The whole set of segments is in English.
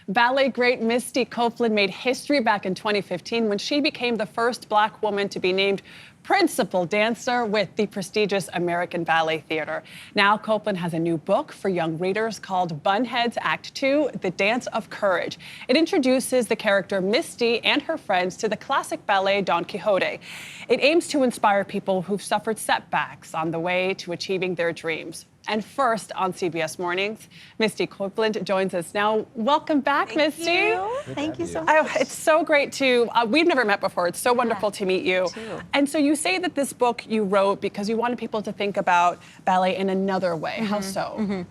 Ballet great Misty Copeland made history back in 2015 when she became the first Black woman to be named principal dancer with the prestigious American Ballet Theater. Now Copeland has a new book for young readers called Bunheads Act 2, The Dance of Courage. It introduces the character Misty and her friends to the classic ballet Don Quixote. It aims to inspire people who've suffered setbacks on the way to achieving their dreams. And first on CBS Mornings, Misty Copeland joins us now. Welcome back, Misty. Thank you so much. It's so great to, we've never met before. It's so wonderful to meet you. Too. And so you say that this book you wrote because you wanted people to think about ballet in another way. How so?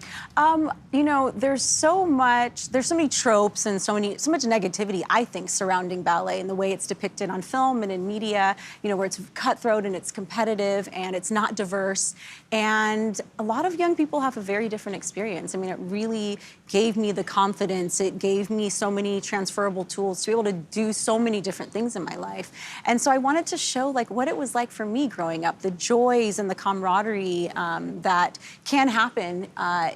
You know, there's so many tropes and so much negativity, I think, surrounding ballet and the way it's depicted on film and in media, you know, where it's cutthroat and it's competitive and it's not diverse. And a lot of young people have a very different experience. I mean, it really gave me the confidence. It gave me so many transferable tools to be able to do so many different things in my life. And so I wanted to show like what it was like for me growing up, the joys and the camaraderie that can happen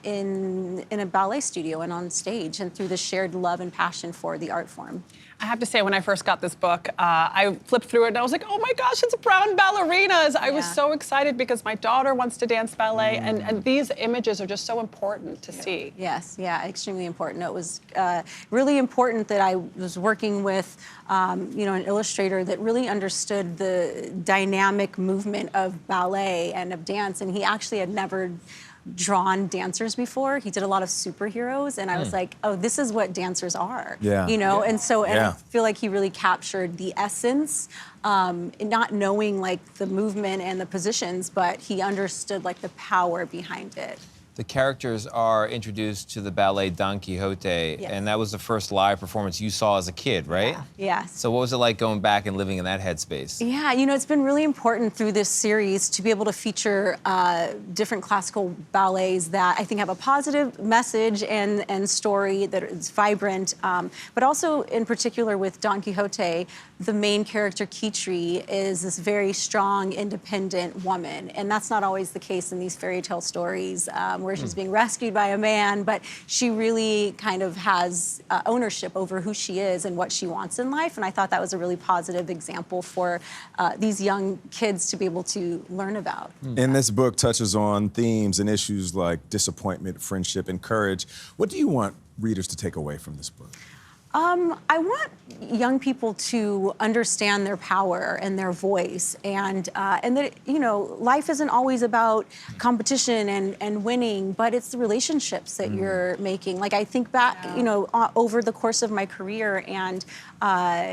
in a ballet studio and on stage and through the shared love and passion for the art form. I have to say, when I first got this book, I flipped through it and I was like, oh my gosh, it's brown ballerinas. I was so excited because my daughter wants to dance ballet, and these images are just so important to see. Yes, yeah, extremely important. It was really important that I was working with, you know, an illustrator that really understood the dynamic movement of ballet and of dance, and he actually had never drawn dancers before. He did a lot of superheroes, and I was like, oh, this is what dancers are. You know, and so I feel like he really captured the essence, not knowing like the movement and the positions, but he understood like the power behind it. The characters are introduced to the ballet Don Quixote, and that was the first live performance you saw as a kid, right? Yes. So what was it like going back and living in that headspace? Yeah, you know, it's been really important through this series to be able to feature different classical ballets that I think have a positive message and story that is vibrant, but also in particular with Don Quixote, the main character, Kitri, is this very strong, independent woman, and that's not always the case in these fairy tale stories. Where she's being rescued by a man, but she really kind of has ownership over who she is and what she wants in life. And I thought that was a really positive example for these young kids to be able to learn about. And this book touches on themes and issues like disappointment, friendship, and courage. What do you want readers to take away from this book? I want young people to understand their power and their voice, and that, you know, life isn't always about competition and winning, but it's the relationships that you're making. Like, I think back, you know, over the course of my career, and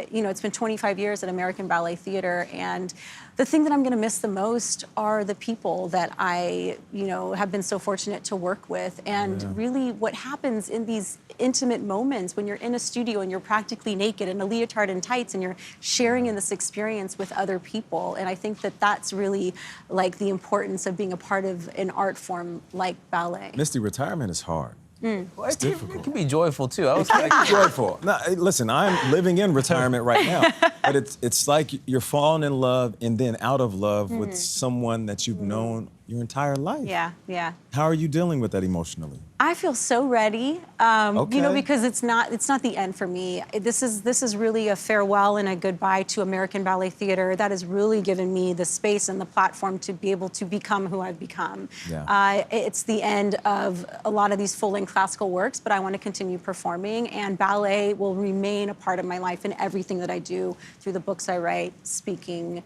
you know, it's been 25 years at American Ballet Theater, and the thing that I'm going to miss the most are the people that I, you know, have been so fortunate to work with, and really what happens in these intimate moments when you're in a studio and you're practically naked in a leotard and tights and you're sharing in this experience with other people. And I think that that's really like the importance of being a part of an art form like ballet. Misty, retirement is hard. It's difficult. It can be joyful too. It can be joyful. No, listen, I'm living in retirement right now, but it's like you're falling in love and then out of love with someone that you've known your entire life. Yeah, yeah. How are you dealing with that emotionally? I feel so ready, you know, because it's not the end for me. This is really a farewell and a goodbye to American Ballet Theater. That has really given me the space and the platform to be able to become who I've become. It's the end of a lot of these full-length classical works, but I want to continue performing, and ballet will remain a part of my life in everything that I do, through the books I write, speaking,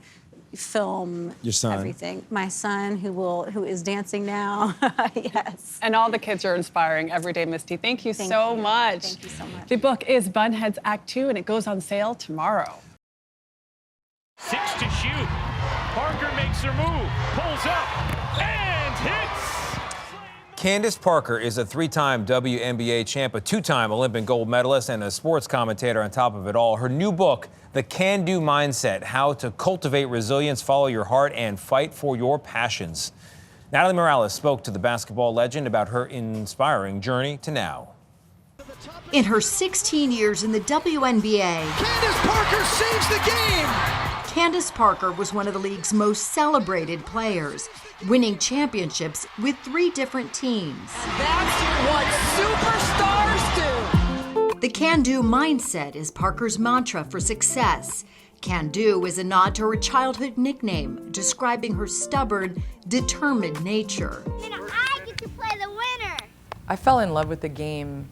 film, your son, everything. My son, who is dancing now. Yes. And all the kids are inspiring every day, Misty. Thank you so much. Thank you so much. The book is Bunheads Act 2, and it goes on sale tomorrow. 6 to shoot. Parker makes her move, pulls up, and hits. Candace Parker is a 3-time WNBA champ, a 2-time Olympic gold medalist, and a sports commentator on top of it all. Her new book, The Can-Do Mindset, How to Cultivate Resilience, Follow Your Heart, and Fight for Your Passions. Natalie Morales spoke to the basketball legend about her inspiring journey to now. In her 16 years in the WNBA, Candace Parker saves the game! Candace Parker was one of the league's most celebrated players, winning championships with 3 different teams. That's what superstars do! The can-do mindset is Parker's mantra for success. Can-do is a nod to her childhood nickname, describing her stubborn, determined nature. I get to play the winner. I fell in love with the game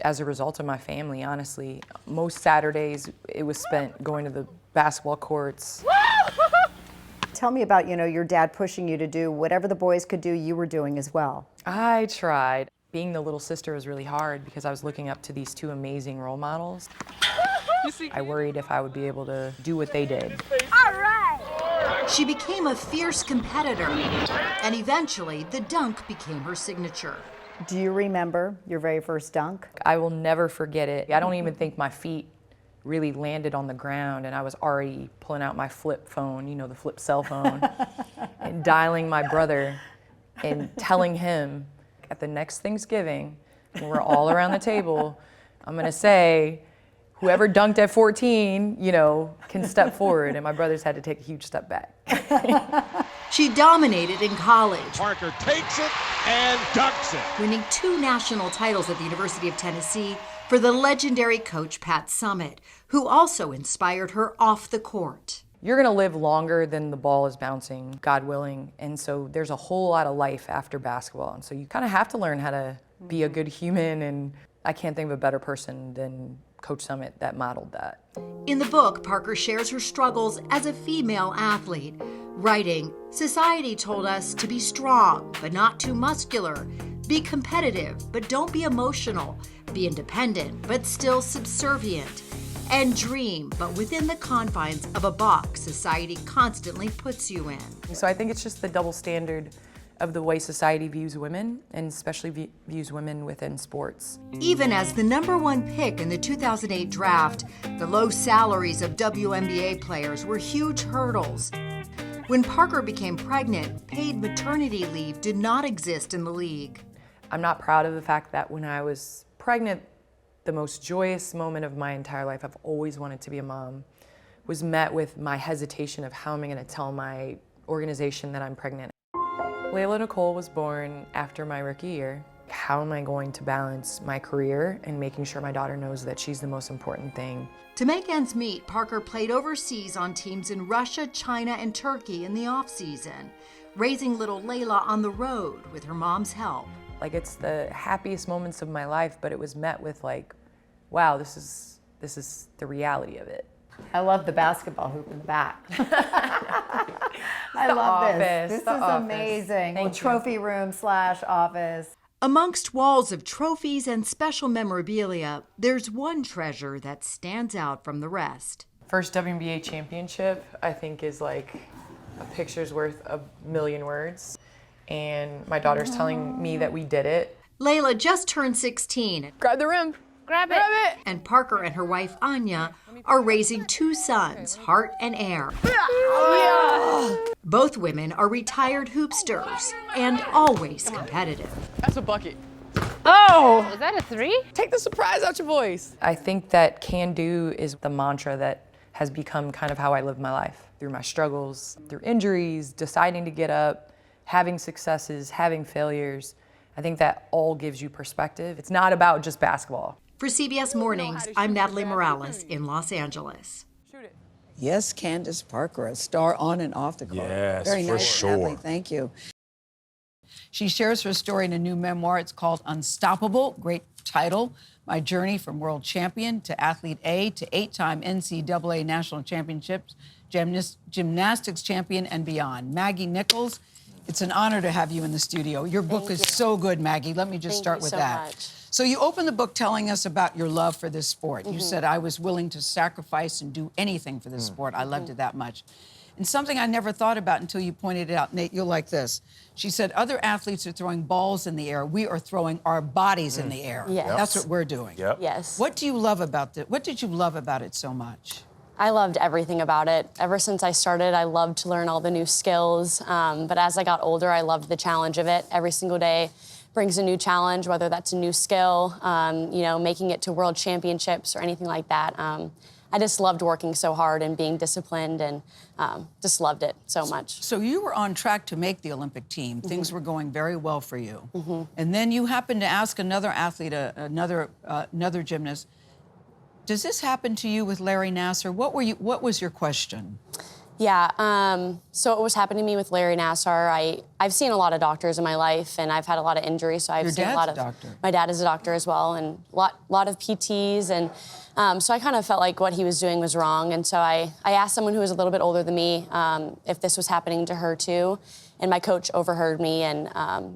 as a result of my family, honestly. Most Saturdays, it was spent going to the basketball courts. Tell me about, your dad pushing you to do whatever the boys could do, you were doing as well. I tried. Being the little sister was really hard because I was looking up to these two amazing role models. I worried if I would be able to do what they did. All right. She became a fierce competitor, and eventually the dunk became her signature. Do you remember your very first dunk? I will never forget it. I don't even think my feet really landed on the ground, and I was already pulling out my flip phone, the flip cell phone, and dialing my brother and telling him at the next Thanksgiving, when we're all around the table, I'm gonna say, whoever dunked at 14, can step forward, and my brothers had to take a huge step back. She dominated in college. Parker takes it and dunks it. Winning 2 national titles at the University of Tennessee for the legendary coach Pat Summitt, who also inspired her off the court. You're gonna live longer than the ball is bouncing, God willing, and so there's a whole lot of life after basketball, and so you kind of have to learn how to be a good human, and I can't think of a better person than Coach Summitt that modeled that. In the book, Parker shares her struggles as a female athlete, writing, "Society told us to be strong, but not too muscular. Be competitive, but don't be emotional. Be independent, but still subservient. And dream, but within the confines of a box society constantly puts you in." So I think it's just the double standard of the way society views women, and especially views women within sports. Even as the #1 pick in the 2008 draft, the low salaries of WNBA players were huge hurdles. When Parker became pregnant, paid maternity leave did not exist in the league. I'm not proud of the fact that when I was pregnant, the most joyous moment of my entire life, I've always wanted to be a mom, was met with my hesitation of how am I gonna tell my organization that I'm pregnant. Layla Nicole was born after my rookie year. How am I going to balance my career and making sure my daughter knows that she's the most important thing? To make ends meet, Parker played overseas on teams in Russia, China, and Turkey in the off-season, raising little Layla on the road with her mom's help. Like, it's the happiest moments of my life, but it was met with like, wow, this is the reality of it. I love the basketball hoop in the back. I love this. This is amazing. Well, trophy room / office. Amongst walls of trophies and special memorabilia, there's one treasure that stands out from the rest. First WNBA championship, I think, is like a picture's worth a million words. And my daughter's telling me that we did it. Layla just turned 16. Grab the rim. Grab it. And Parker and her wife, Anya, are raising 2 sons, Hart and Air. Both women are retired hoopsters and always competitive. That's a bucket. Oh! Was that a 3? Take the surprise out your voice. I think that can do is the mantra that has become kind of how I live my life. Through my struggles, through injuries, deciding to get up, having successes, having failures. I think that all gives you perspective. It's not about just basketball. For CBS Mornings, I'm Natalie Morales in Los Angeles. Yes, Candace Parker, a star on and off the court. Yes, Very for nice, sure. Natalie. Thank you. She shares her story in a new memoir. It's called Unstoppable. Great title. My journey from world champion to athlete A to 8-time NCAA national championships, gymnastics champion, and beyond. Maggie Nichols, it's an honor to have you in the studio. Your book is so good, Maggie. Let me just start with that. Much. So you open the book telling us about your love for this sport. You said, I was willing to sacrifice and do anything for this sport. I loved it that much. And something I never thought about until you pointed it out, Nate, you'll like this. She said, other athletes are throwing balls in the air. We are throwing our bodies in the air. Yes. That's what we're doing. Yep. Yes. What do you love about it? What did you love about it so much? I loved everything about it. Ever since I started, I loved to learn all the new skills. But as I got older, I loved the challenge of it. Every single day brings a new challenge, whether that's a new skill, making it to world championships or anything like that. I just loved working so hard and being disciplined, and just loved it so much. So you were on track to make the Olympic team. Things were going very well for you. And then you happened to ask another athlete, another gymnast, Does this happen to you with Larry Nassar? What was your question? Yeah, so it was happening to me with Larry Nassar. I've seen a lot of doctors in my life, and I've had a lot of injuries, so I've Your seen dad's a lot a of... doctor. My dad is a doctor as well, and a lot of PTs, and so I kind of felt like what he was doing was wrong, and so I asked someone who was a little bit older than me if this was happening to her too, and my coach overheard me, and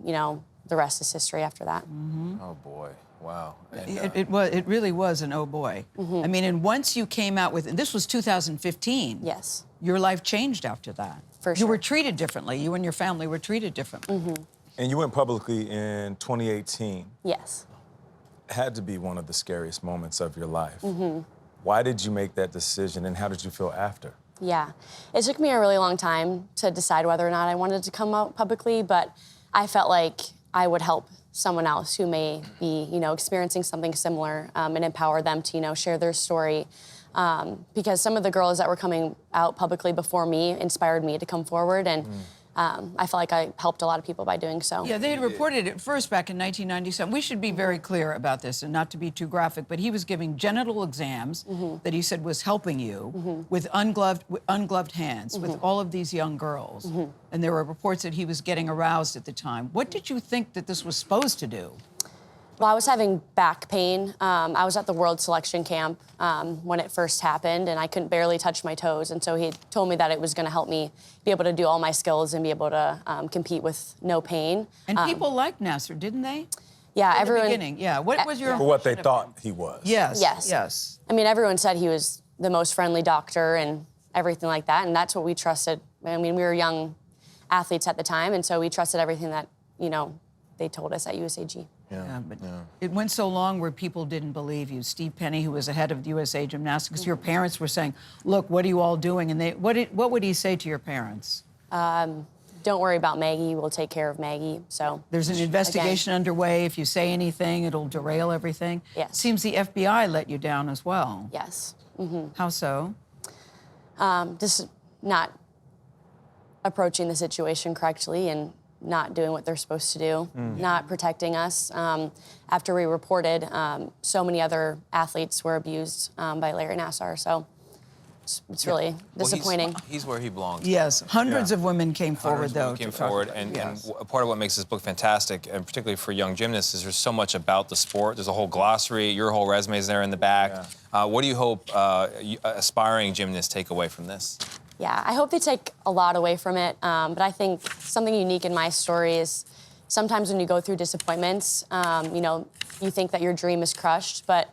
you know, the rest is history after that. Mm-hmm. Oh, boy. Wow. And, It really was an oh boy. Mm-hmm. I mean, and once you came out with, and this was 2015. Yes. Your life changed after that. For You sure. were treated differently. You and your family were treated differently. Mm-hmm. And you went publicly in 2018. Yes. Had to be one of the scariest moments of your life. Mm-hmm. Why did you make that decision, and how did you feel after? Yeah, it took me a really long time to decide whether or not I wanted to come out publicly, but I felt like I would help someone else who may be, you know, experiencing something similar and empower them to, you know, share their story. Because some of the girls that were coming out publicly before me inspired me to come forward, and I felt like I helped a lot of people by doing so. Yeah, they had reported it first back in 1997. We should be very clear about this and not to be too graphic, but he was giving genital exams that he said was helping you with ungloved hands with all of these young girls. And there were reports that he was getting aroused at the time. What did you think that this was supposed to do? Well, I was having back pain. I was at the World Selection Camp when it first happened, and I couldn't barely touch my toes. And so he told me that it was going to help me be able to do all my skills and be able to compete with no pain. And people liked Nassar, didn't they? Yeah, In everyone. the beginning, yeah. What was your For what they impression of him? thought he was. Yes, Yes. yes. I mean, everyone said he was the most friendly doctor and everything like that, and that's what we trusted. I mean, we were young athletes at the time, and so we trusted everything that, you know, they told us at USAG. Yeah, but it went so long where people didn't believe you. Steve Penny, who was the head of USA Gymnastics, your parents were saying, "Look, what are you all doing?" And what would he say to your parents? Don't worry about Maggie. We'll take care of Maggie. So There's an investigation underway. If you say anything, it'll derail everything. Yes. Seems the FBI let you down as well. Yes. How so? Just not approaching the situation correctly and not doing what they're supposed to do, not protecting us. After we reported, so many other athletes were abused by Larry Nassar. So it's really disappointing. He's where he belongs. Yes, hundreds of women came forward, Hundreds of though. women came to talk forward, about- and yes. part of what makes this book fantastic, and particularly for young gymnasts, is there's so much about the sport. There's a whole glossary. Your whole resume is there in the back. What do you hope aspiring gymnasts take away from this? Yeah, I hope they take a lot away from it. But I think something unique in my story is sometimes when you go through disappointments, you know, you think that your dream is crushed, but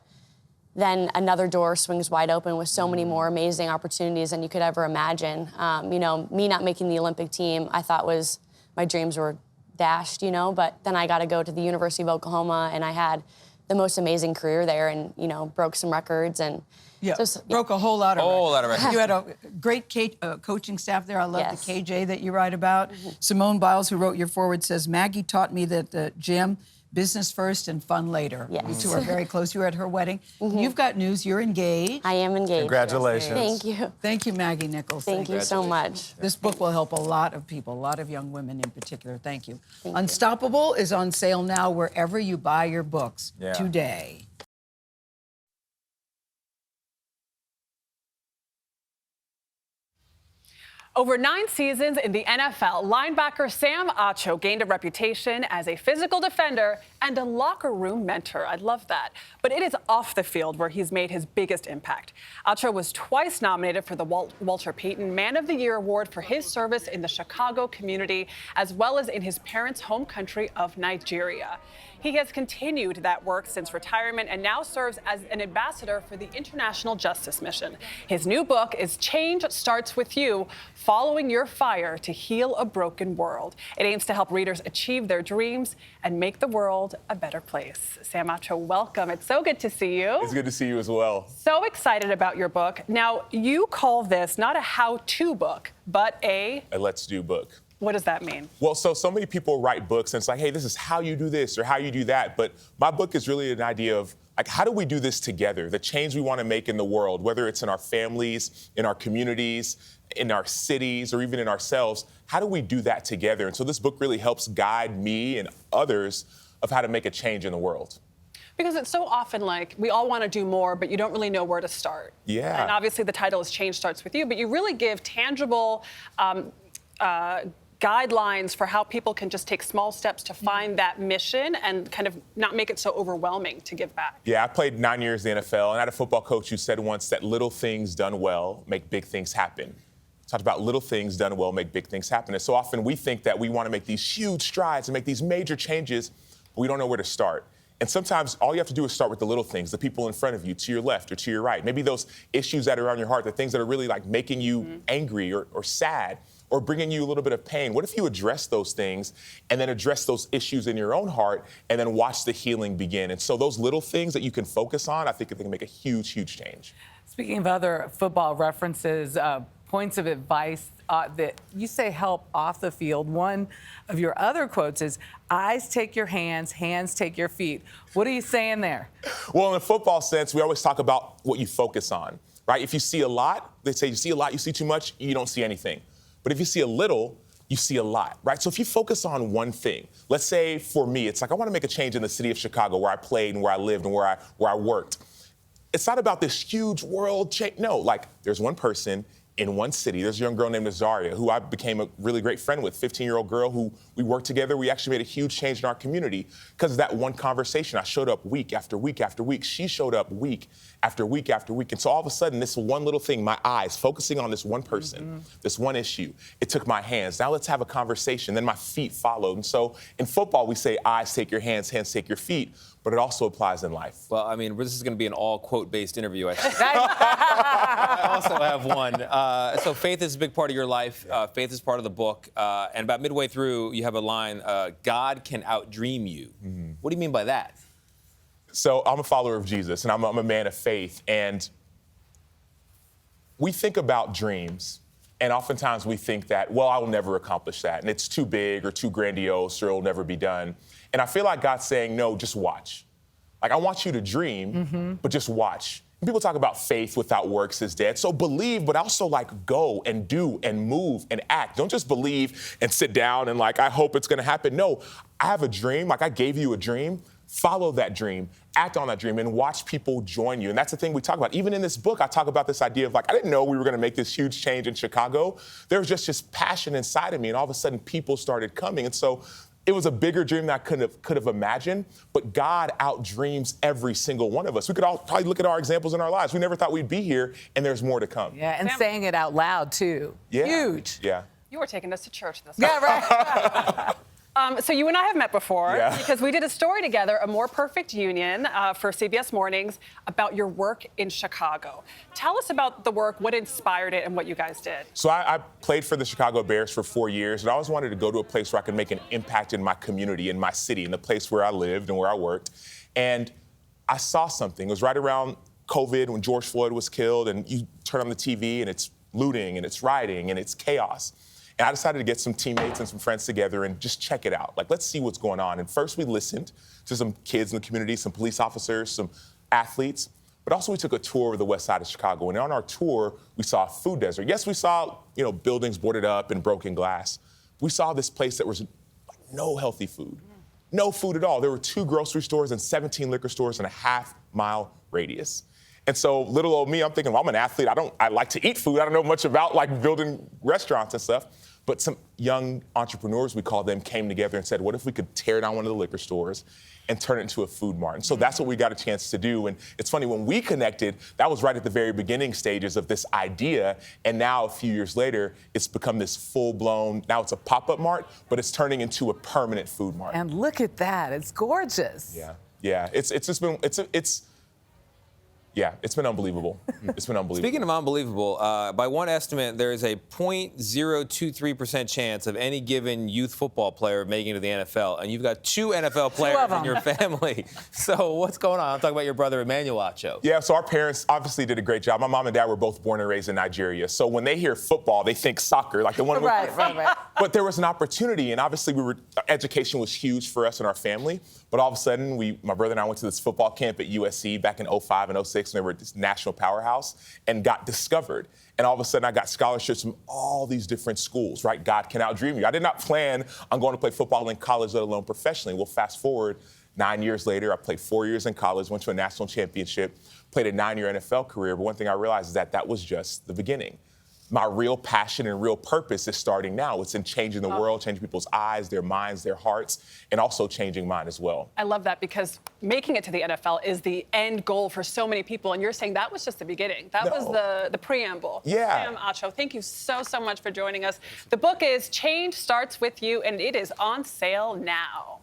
then another door swings wide open with so many more amazing opportunities than you could ever imagine. You know, me not making the Olympic team, I thought my dreams were dashed, you know, but then I got to go to the University of Oklahoma, and I had the most amazing career there, and, you know, broke some records and Yeah, just, broke a whole lot of records. You had a great coaching staff there. I love Yes. the KJ that you write about. Simone Biles, who wrote your foreword, says, Maggie taught me that the gym, business first and fun later. Yes. You two are very close. You were at her wedding. You've got news. You're engaged. I am engaged. Congratulations. Thank you. Thank you, Maggie Nichols. Thank you so much. This book will help a lot of people, a lot of young women in particular. Thank you. Thank you. Unstoppable is on sale now wherever you buy your books today. Over 9 seasons in the NFL, linebacker Sam Acho gained a reputation as a physical defender and a locker room mentor. I love that. But it is off the field where he's made his biggest impact. Acho was twice nominated for the Walter Payton Man of the Year Award for his service in the Chicago community, as well as in his parents' home country of Nigeria. He has continued that work since retirement and now serves as an ambassador for the International Justice Mission. His new book is Change Starts With You, Following Your Fire to Heal a Broken World. It aims to help readers achieve their dreams and make the world a better place. Sam Acho, welcome. It's so good to see you. It's good to see you as well. So excited about your book. Now, you call this not a how-to book, but a let's do book. What does that mean? Well, so many people write books and it's like, hey, this is how you do this or how you do that. But my book is really an idea of, like, how do we do this together? The change we want to make in the world, whether it's in our families, in our communities, in our cities, or even in ourselves, how do we do that together? And so this book really helps guide me and others of how to make a change in the world. Because it's so often like we all want to do more, but you don't really know where to start. Yeah. And obviously the title is Change Starts With You, but you really give tangible guidelines for how people can just take small steps to find that mission and kind of not make it so overwhelming to give back. Yeah, I played 9 years in the NFL, and I had a football coach who said once that little things done well make big things happen. Talked about little things done well make big things happen. And so often we think that we want to make these huge strides and make these major changes, but we don't know where to start. And sometimes all you have to do is start with the little things, the people in front of you, to your left or to your right. Maybe those issues that are on your heart, the things that are really like making you angry or sad or bringing you a little bit of pain. What if you address those things and then address those issues in your own heart and then watch the healing begin? And so those little things that you can focus on, I think they can make a huge, huge change. Speaking of other football references, points of advice that you say help off the field. One of your other quotes is, eyes take your hands, hands take your feet. What are you saying there? Well, in a football sense, we always talk about what you focus on, right? If you see a lot, they say you see a lot, you see too much, you don't see anything. But if you see a little, you see a lot, right? So if you focus on one thing, let's say for me, it's like I want to make a change in the city of Chicago where I played and where I lived and where I worked. It's not about this huge world change. No, like there's one person in one city. There's a young girl named Azaria who I became a really great friend with, 15-year-old girl who we worked together. We actually made a huge change in our community because of that one conversation. I showed up week after week after week. She showed up week after week after week. And so all of a sudden, this one little thing, my eyes focusing on this one person, this one issue, it took my hands. Now let's have a conversation. Then my feet followed. And so in football, we say eyes take your hands, hands take your feet. But it also applies in life. Well, I mean, this is going to be an all quote-based interview, I think. I also have one. So faith is a big part of your life. Faith is part of the book. And about midway through, you have a line, God can outdream you. What do you mean by that? So I'm a follower of Jesus, and I'm a man of faith. And we think about dreams, and oftentimes we think that, well, I will never accomplish that, and it's too big or too grandiose, or it'll never be done. And I feel like God's saying, no, just watch. Like, I want you to dream, but just watch. And people talk about faith without works is dead. So believe, but also like go and do and move and act. Don't just believe and sit down and like, I hope it's gonna happen. No, I have a dream, like I gave you a dream. Follow that dream, act on that dream, and watch people join you. And that's the thing we talk about. Even in this book, I talk about this idea of like, I didn't know we were gonna make this huge change in Chicago. There was just this passion inside of me, and all of a sudden people started coming. And so it was a bigger dream than I could have imagined, but God outdreams every single one of us. We could all probably look at our examples in our lives. We never thought we'd be here, and there's more to come. Yeah, and saying it out loud, too. Yeah. Huge. Yeah. You were taking us to church this Yeah, right. So you and I have met before Yeah. because we did a story together, A More Perfect Union, for CBS Mornings about your work in Chicago. Tell us about the work, what inspired it, and what you guys did. So I played for the Chicago Bears for 4 years, and I always wanted to go to a place where I could make an impact in my community, in my city, in the place where I lived and where I worked. And I saw something. It was right around COVID when George Floyd was killed, and you turn on the TV and it's looting and it's rioting and it's chaos. And I decided to get some teammates and some friends together and just check it out. Like, let's see what's going on. And first we listened to some kids in the community, some police officers, some athletes, but also we took a tour of the west side of Chicago. And on our tour, we saw a food desert. Yes, we saw, buildings boarded up and broken glass. We saw this place that was no healthy food, no food at all. There were 2 grocery stores and 17 liquor stores in a half-mile radius. And so little old me, I'm thinking, well, I'm an athlete. I like to eat food. I don't know much about like building restaurants and stuff. But some young entrepreneurs, we call them, came together and said, what if we could tear down one of the liquor stores and turn it into a food mart? And so that's what we got a chance to do. And it's funny, when we connected, that was right at the very beginning stages of this idea. And now, a few years later, it's become this full-blown, now it's a pop-up mart, but it's turning into a permanent food mart. And look at that. It's gorgeous. Yeah. It's been unbelievable. It's been unbelievable. Speaking of unbelievable, by one estimate, there is a 0.023% chance of any given youth football player making it to the NFL, and you've got 2 NFL players in your family. So what's going on? I'm talking about your brother, Emmanuel Acho. Yeah, so our parents obviously did a great job. My mom and dad were both born and raised in Nigeria. So when they hear football, they think soccer, like the one with Right. But there was an opportunity, and obviously education was huge for us and our family. But all of a sudden, my brother and I went to this football camp at USC back in 05 and 06, and they were at this national powerhouse, and got discovered. And all of a sudden, I got scholarships from all these different schools, right? God can outdream you. I did not plan on going to play football in college, let alone professionally. Well, fast forward, 9 years later, I played 4 years in college, went to a national championship, played a 9-year NFL career. But one thing I realized is that that was just the beginning. My real passion and real purpose is starting now. It's in changing the world, changing people's eyes, their minds, their hearts, and also changing mine as well. I love that because making it to the NFL is the end goal for so many people. And you're saying that was just the beginning. That was the preamble. Yeah. Sam Acho, thank you so much for joining us. The book is Change Starts With You, and it is on sale now.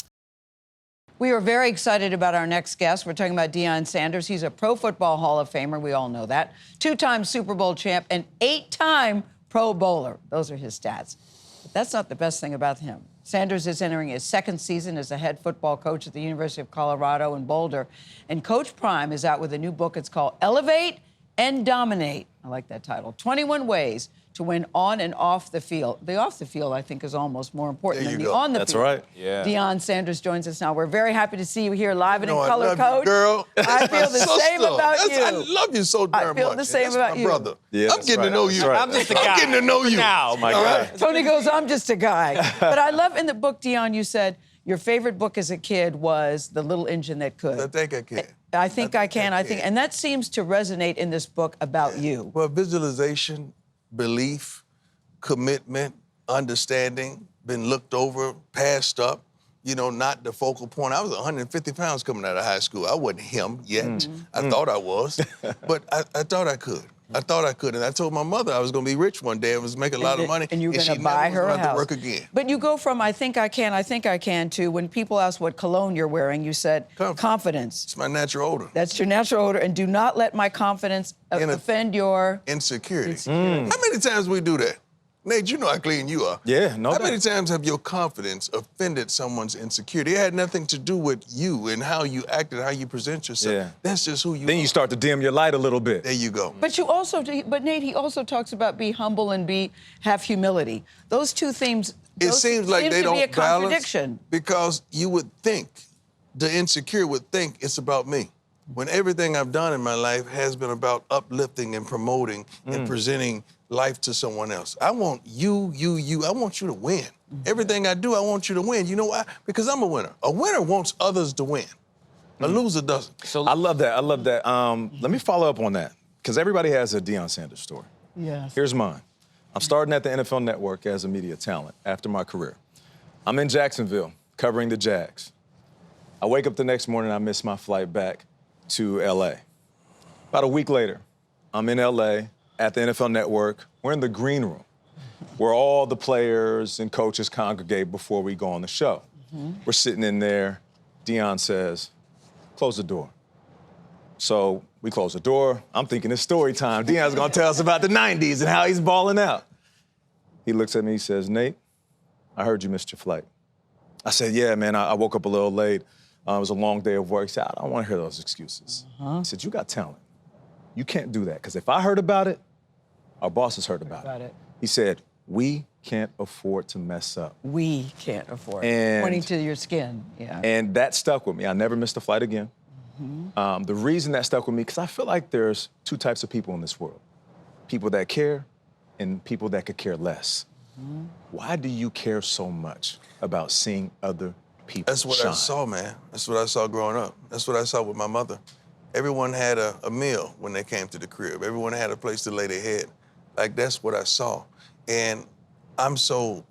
We are very excited about our next guest. We're talking about Deion Sanders. He's a Pro Football Hall of Famer. We all know that. 2-time Super Bowl champ and 8-time Pro Bowler. Those are his stats. But that's not the best thing about him. Sanders is entering his second season as a head football coach at the University of Colorado in Boulder. And Coach Prime is out with a new book. It's called Elevate and Dominate. I like that title. 21 Ways to Win On and Off the Field. The off the field, I think, is almost more important than the on the field. That's right. Yeah. Deion Sanders joins us now. We're very happy to see you here live and in color, I love Coach. you, girl. I feel the same about you. I love you so very much. I feel the same about you. Brother. Yeah, I'm getting to know you. Right. I'm just a guy. I'm getting to know you. Now, my God. Tony goes, I'm just a guy. But I love in the book, Deion, you said your favorite book as a kid was The Little Engine That Could. I think I can. I think I can. And that seems to resonate in this book about you. Well, visualization, belief, commitment, understanding, been looked over, passed up, not the focal point. I was 150 pounds coming out of high school. I wasn't him yet. I thought I was, but I thought I could. I thought I could, and I told my mother I was going to be rich one day and was making a lot of money, and you were going she to buy never her was a gonna have house. to work again. But you go from I think I can to when people ask what cologne you're wearing, you said confidence. It's my natural odor. That's your natural odor, and do not let my confidence offend your insecurity. How many times we do that? Nate, you know how clean you are. Yeah, no doubt. How many times have your confidence offended someone's insecurity? It had nothing to do with you and how you acted, how you present yourself. Yeah. That's just who you are. Then you start to dim your light a little bit. There you go. But Nate, he also talks about be humble and have humility. Those two themes. It seems like they don't be a balance contradiction. because you would think, the insecure would think it's about me. When everything I've done in my life has been about uplifting and promoting and presenting life to someone else. I want you. I want you to win. Everything I do, I want you to win. You know why? Because I'm a winner. A winner wants others to win. A loser doesn't. So I love that. Let me follow up on that, because everybody has a Deion Sanders story. Yes. Here's mine. I'm starting at the NFL Network as a media talent after my career. I'm in Jacksonville covering the Jags. I wake up the next morning, I miss my flight back to LA. About a week later, I'm in LA at the NFL Network. We're in the green room where all the players and coaches congregate before we go on the show. We're sitting in there. Deion says, close the door. So we close the door. I'm thinking it's story time. Deion's gonna tell us about the 90s and how he's balling out. He looks at me, he says, Nate, I heard you missed your flight. I said, yeah, man, I woke up a little late. It was a long day of work. He said, I don't want to hear those excuses. He said, you got talent. You can't do that, because if I heard about it, our bosses heard about it. He said, we can't afford to mess up. We can't afford And- pointing to your skin. Yeah. And that stuck with me. I never missed a flight again. The reason that stuck with me, because I feel like there's two types of people in this world. People that care and people that could care less. Why do you care so much about seeing other people That's what shine? I saw, man. That's what I saw growing up. That's what I saw with my mother. Everyone had a meal when they came to the crib. Everyone had a place to lay their head. Like, that's what I saw. And I'm so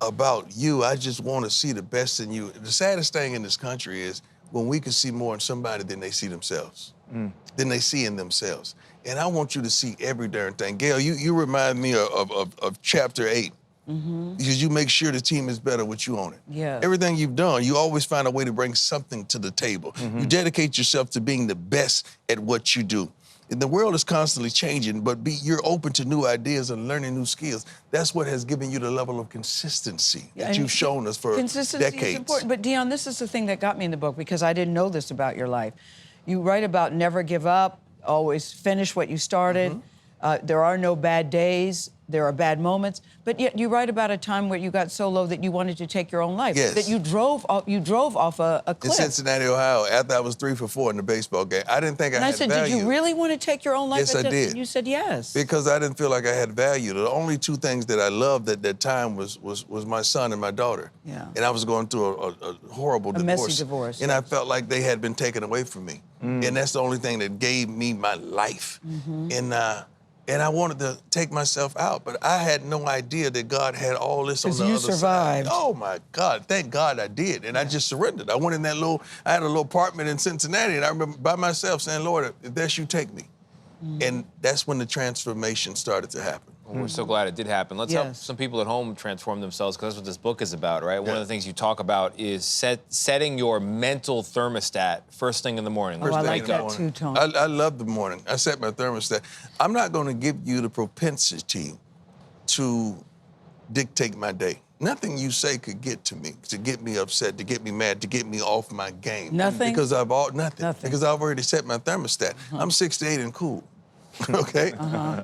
about you. I just want to see the best in you. The saddest thing in this country is when we can see more in somebody than they see themselves, than they see in themselves. And I want you to see every darn thing. Gail, you remind me of chapter 8. Because you make sure the team is better with you on it. Yeah. Everything you've done, you always find a way to bring something to the table. You dedicate yourself to being the best at what you do. And the world is constantly changing, but you're open to new ideas and learning new skills. That's what has given you the level of consistency that you've shown us for Consistency decades. is important. But Deion, this is the thing that got me in the book, because I didn't know this about your life. You write about never give up, always finish what you started. There are no bad days. There are bad moments, but yet you write about a time where you got so low that you wanted to take your own life. Yes. That you drove off a cliff. In Cincinnati, Ohio, after I was 3 for 4 in the baseball game. I didn't think I had And I said, value. did you really want to take your own life? Yes, I did. You said yes. Because I didn't feel like I had value. The only 2 things that I loved at that time was my son and my daughter. Yeah. And I was going through a horrible divorce. Messy divorce. And I felt like they had been taken away from me. And that's the only thing that gave me my life. And I wanted to take myself out, but I had no idea that God had all this on the other you survived. side. Oh my God, thank God I did. And I just surrendered. I went in I had a little apartment in Cincinnati, and I remember by myself saying, Lord, if that's you, take me. And that's when the transformation started to happen. Well, we're so glad it did happen. Let's help some people at home transform themselves, because that's what this book is about, right? One of the things you talk about is setting your mental thermostat first thing in the morning. Oh, I like that too, Tony. I love the morning. I set my thermostat. I'm not going to give you the propensity to dictate my day. Nothing you say could get to me, to get me upset, to get me mad, to get me off my game. Nothing? Because Because I've already set my thermostat. I'm 68 and cool. Okay?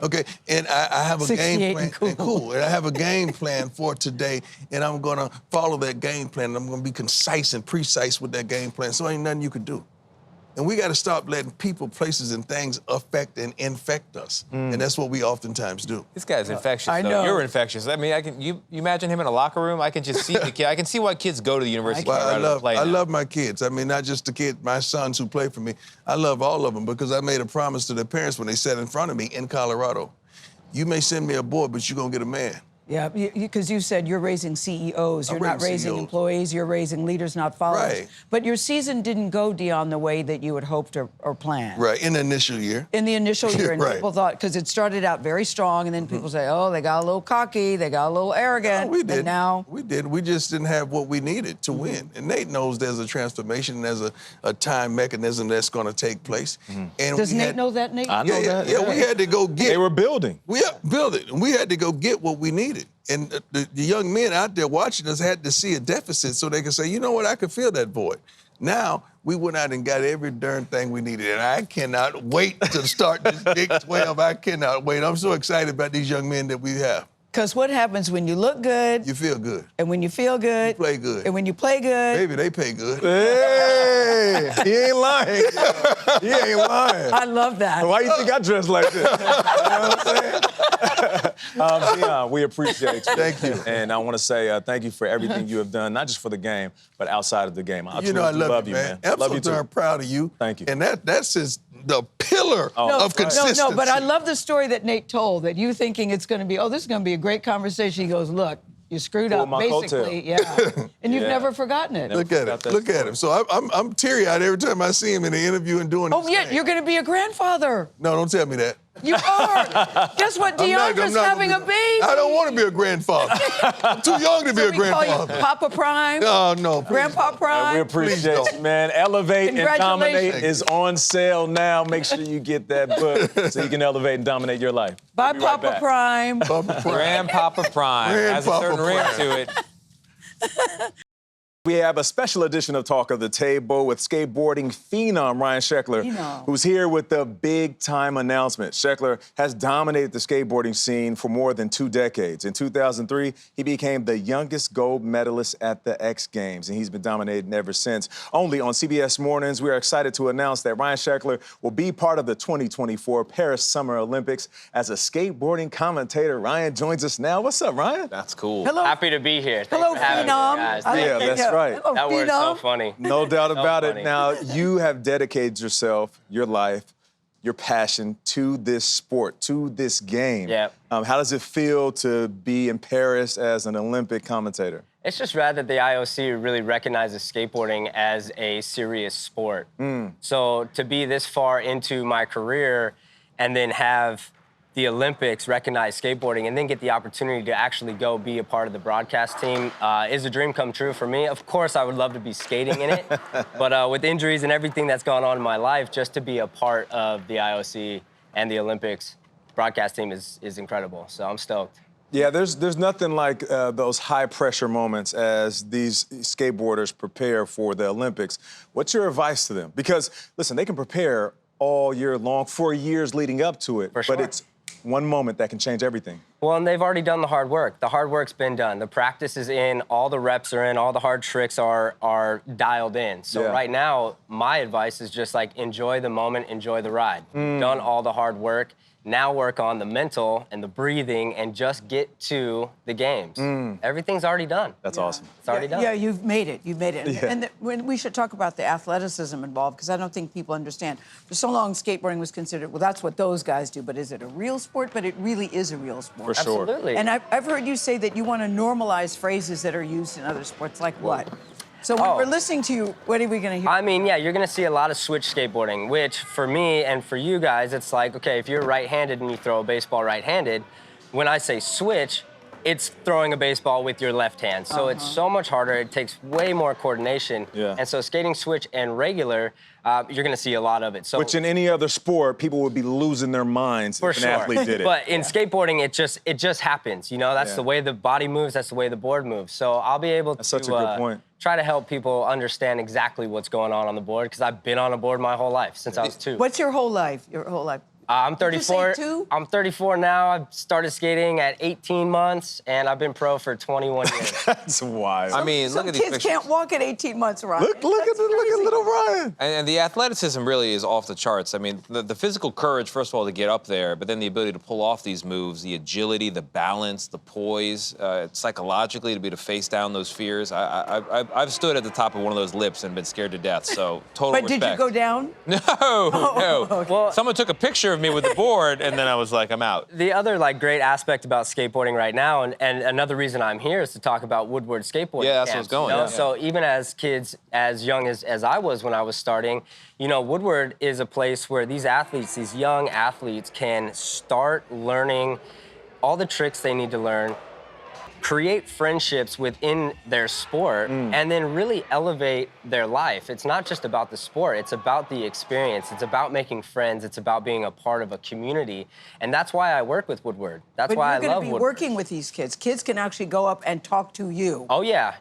Okay, and I have a game plan. And cool. And I have a game plan for today, and I'm gonna follow that game plan, and I'm gonna be concise and precise with that game plan, so ain't nothing you can do. And we gotta stop letting people, places, and things affect and infect us. And that's what we oftentimes do. This guy's infectious, I though. know. You're infectious. I mean, you imagine him in a locker room? I can just see the kid. I can see why kids go to the university. I love my kids. I mean, not just the kids, my sons who play for me. I love all of them because I made a promise to their parents when they sat in front of me in Colorado. You may send me a boy, but you're gonna get a man. Yeah, because you said you're raising CEOs. You're not raising CEOs. Employees. You're raising leaders, not followers. Right. But your season didn't go, Deion, the way that you had hoped or planned. Right, in the initial year. In the initial year, and Right. people thought, because it started out very strong, and then people say, oh, they got a little cocky, they got a little arrogant. No, we did. And now We did. We just didn't have what we needed to win. And Nate knows there's a transformation, there's a time mechanism that's going to take place. And does Nate know that, Nate? I know that. Yeah, we had to go get. They were building. We build it, and we had to go get what we needed. And the young men out there watching us had to see a deficit so they could say, you know what, I could fill that void. Now, we went out and got every darn thing we needed, and I cannot wait to start this Big 12. I cannot wait. I'm so excited about these young men that we have. Because what happens when you look good? You feel good. And when you feel good? You play good. And when you play good? Baby, they pay good. Hey, he ain't lying. He ain't lying. I love that. Why you think I dress like this? You know what I'm saying? Deion, we appreciate you. Thank you. And I want to say thank you for everything you have done, not just for the game, but outside of the game. I You know I truly love you, man. I'm Love so you too. darn proud of you. Thank you. And that's just the pillar of consistency. No, but I love the story that Nate told, that you thinking it's going to be, oh, this is going to be a great conversation. He goes, look, you screwed Pull up, my basically. coattail. Yeah. And you've never forgotten it. Look at him. Look at him. So I'm teary-eyed every time I see him in the interview and doing Oh, his yeah, thing. you're going to be a grandfather. No, don't tell me that. You are. Guess what? I'm not Deondra's gonna having a be- baby. I don't want to be a grandfather. I'm too young to be a We call you grandfather. Papa Prime. Oh, no. please Grandpa don't. Prime. We appreciate Please you, man. Elevate and Dominate Congratulations. is on sale now. Make sure you get that book so you can elevate and dominate your life. Bye, We'll be right Papa back. Prime. Papa Prime. Grandpapa Prime has a Grandpapa certain ring Prime. to it. We have a special edition of Talk of the Table with skateboarding phenom Ryan Sheckler, who's here with the big-time announcement. Sheckler has dominated the skateboarding scene for more than 2 decades. In 2003, he became the youngest gold medalist at the X Games, and he's been dominating ever since. Only on CBS Mornings, we are excited to announce that Ryan Sheckler will be part of the 2024 Paris Summer Olympics as a skateboarding commentator. Ryan joins us now. What's up, Ryan? That's cool. Hello. Happy to be here. Thanks Hello, for having me, phenom. guys. Yeah, that's right. Hello, That word's so phenom. funny. No doubt about it. funny. Now, you have dedicated yourself, your life, your passion to this sport, to this game. Yeah. How does it feel to be in Paris as an Olympic commentator? It's just rad that the IOC really recognizes skateboarding as a serious sport. So to be this far into my career and then have the Olympics recognize skateboarding and then get the opportunity to actually go be a part of the broadcast team is a dream come true for me. Of course, I would love to be skating in it, but with injuries and everything that's gone on in my life, just to be a part of the IOC and the Olympics broadcast team is incredible. So I'm stoked. Yeah, there's nothing like those high-pressure moments as these skateboarders prepare for the Olympics. What's your advice to them? Because, listen, they can prepare all year long for years leading up to it, For sure. but it's one moment that can change everything. Well, and they've already done the hard work. The hard work's been done. The practice is in, all the reps are in, all the hard tricks are dialed in. So right now, my advice is just like enjoy the moment, enjoy the ride. You've done all the hard work. Now work on the mental and the breathing and just get to the games. Everything's already done. That's awesome. It's already done. Yeah, you've made it. You've made it. Yeah. And when we should talk about the athleticism involved, because I don't think people understand. For so long, skateboarding was considered, well, that's what those guys do, but is it a real sport? But it really is a real sport. For sure. Absolutely. And I've heard you say that you want to normalize phrases that are used in other sports, like what? So when we're listening to you, what are we going to hear? I mean, yeah, you're going to see a lot of switch skateboarding, which for me and for you guys, it's like, okay, if you're right-handed and you throw a baseball right-handed, when I say switch, it's throwing a baseball with your left hand. So it's so much harder. It takes way more coordination. Yeah. And so skating switch and regular, you're going to see a lot of it. So Which in any other sport, people would be losing their minds if an athlete did it. But in skateboarding, it just happens. You know, that's the way the body moves. That's the way the board moves. So I'll be able to such a good point. Try to help people understand exactly what's going on the board, because I've been on a board my whole life since I was 2. What's your whole life? Your whole life? I'm 34. Did you say 2? I'm 34 now. I started skating at 18 months, and I've been pro for 21 years. That's wild. I mean, look at these kids pictures. can't walk at 18 months, Ryan. Look at little Ryan. And the athleticism really is off the charts. I mean, the physical courage, first of all, to get up there, but then the ability to pull off these moves, the agility, the balance, the poise, psychologically to be able to face down those fears. I've stood at the top of one of those lips and been scared to death, so total But respect. did you go down? No, no. Okay. Well, Someone took a picture of me with the board, and then I was like, I'm out. the other great aspect about skateboarding right now, and another reason I'm here, is to talk about Woodward skateboarding. Yeah, that's where camps, it's going, you know? yeah. So even as kids, as young as I was when I was starting, you know, Woodward is a place where these athletes, these young athletes, can start learning all the tricks they need to learn, create friendships within their sport, and then really elevate their life. It's not just about the sport, it's about the experience. It's about making friends. It's about being a part of a community. And that's why I work with Woodward. That's why I love But you're going to be Woodward. working with these kids. Kids can actually go up and talk to you. Oh, yeah.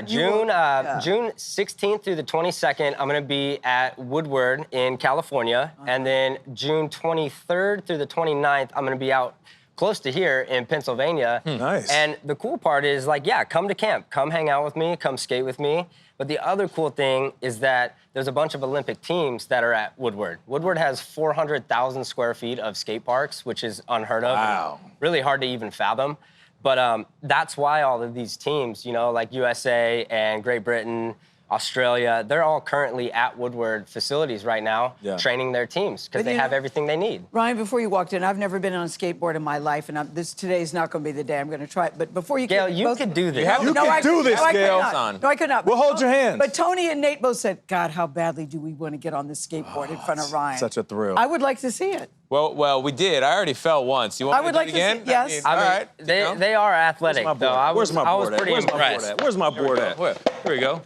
June 16th through the 22nd, I'm going to be at Woodward in California. And then June 23rd through the 29th, I'm going to be out close to here in Pennsylvania. Nice. And the cool part is, come to camp. Come hang out with me. Come skate with me. But the other cool thing is that there's a bunch of Olympic teams that are at Woodward. Woodward has 400,000 square feet of skate parks, which is unheard of. Wow. And really hard to even fathom. But that's why all of these teams, you know, like USA and Great Britain, Australia, they're all currently at Woodward facilities right now, training their teams, because they have everything they need. Ryan, before you walked in, I've never been on a skateboard in my life, and today's not going to be the day I'm going to try it. But before you Gail, you could do this. You can do this, Gail. No, I could not. We'll hold your hands. But Tony and Nate both said, God, how badly do we want to get on this skateboard in front of Ryan? Such a thrill. I would like to see it. Well, we did. I already fell once. You want me to do it again? Yes. I mean, they are athletic, though. I was pretty impressed. Where's my board at? Here we go.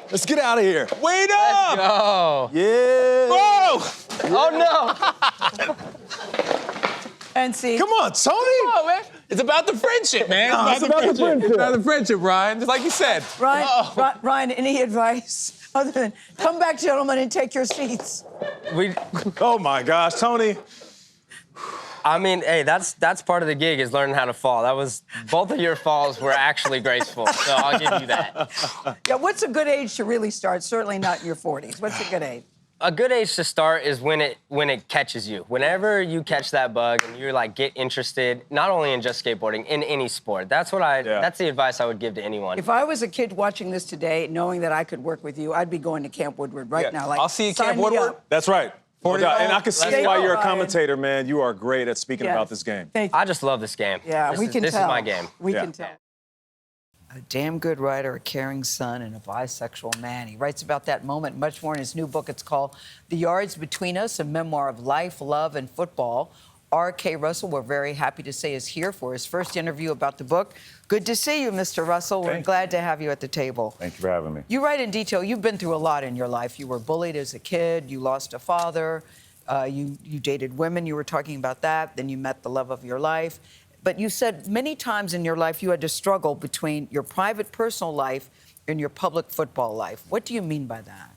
Let's get out of here. Wait up! Let's go. Yeah. Whoa! Oh, no! And see. Come on, Tony. Come on, man. It's about the friendship, man. It's about the friendship. It's about the friendship, Ryan. Just like you said. Ryan, any advice other than come back, gentlemen, and take your seats? Oh, my gosh, Tony. I mean, hey, that's part of the gig, is learning how to fall. Both of your falls were actually graceful, so I'll give you that. Yeah, what's a good age to really start? Certainly not in your 40s. What's a good age? A good age to start is when it catches you. Whenever you catch that bug and you're get interested, not only in just skateboarding, in any sport. That's the advice I would give to anyone. If I was a kid watching this today, knowing that I could work with you, I'd be going to Camp Woodward right now. I'll see you at sign Camp me Woodward. up. That's right. And I can see why you're a Ryan. commentator, man. You are great at speaking about this game. Thank you. I just love this game. Yeah, we can tell. This is my game. We can tell. A damn good writer, a caring son, and a bisexual man. He writes about that moment much more in his new book. It's called The Yards Between Us, a memoir of life, love, and football. R.K. Russell, we're very happy to say, is here for his first interview about the book. Good to see you, Mr. Russell. We're glad to have you at the table. Thank you for having me. You write in detail. You've been through a lot in your life. You were bullied as a kid. You lost a father. You dated women. You were talking about that. Then you met the love of your life. But you said many times in your life you had to struggle between your private, personal life and your public football life. What do you mean by that?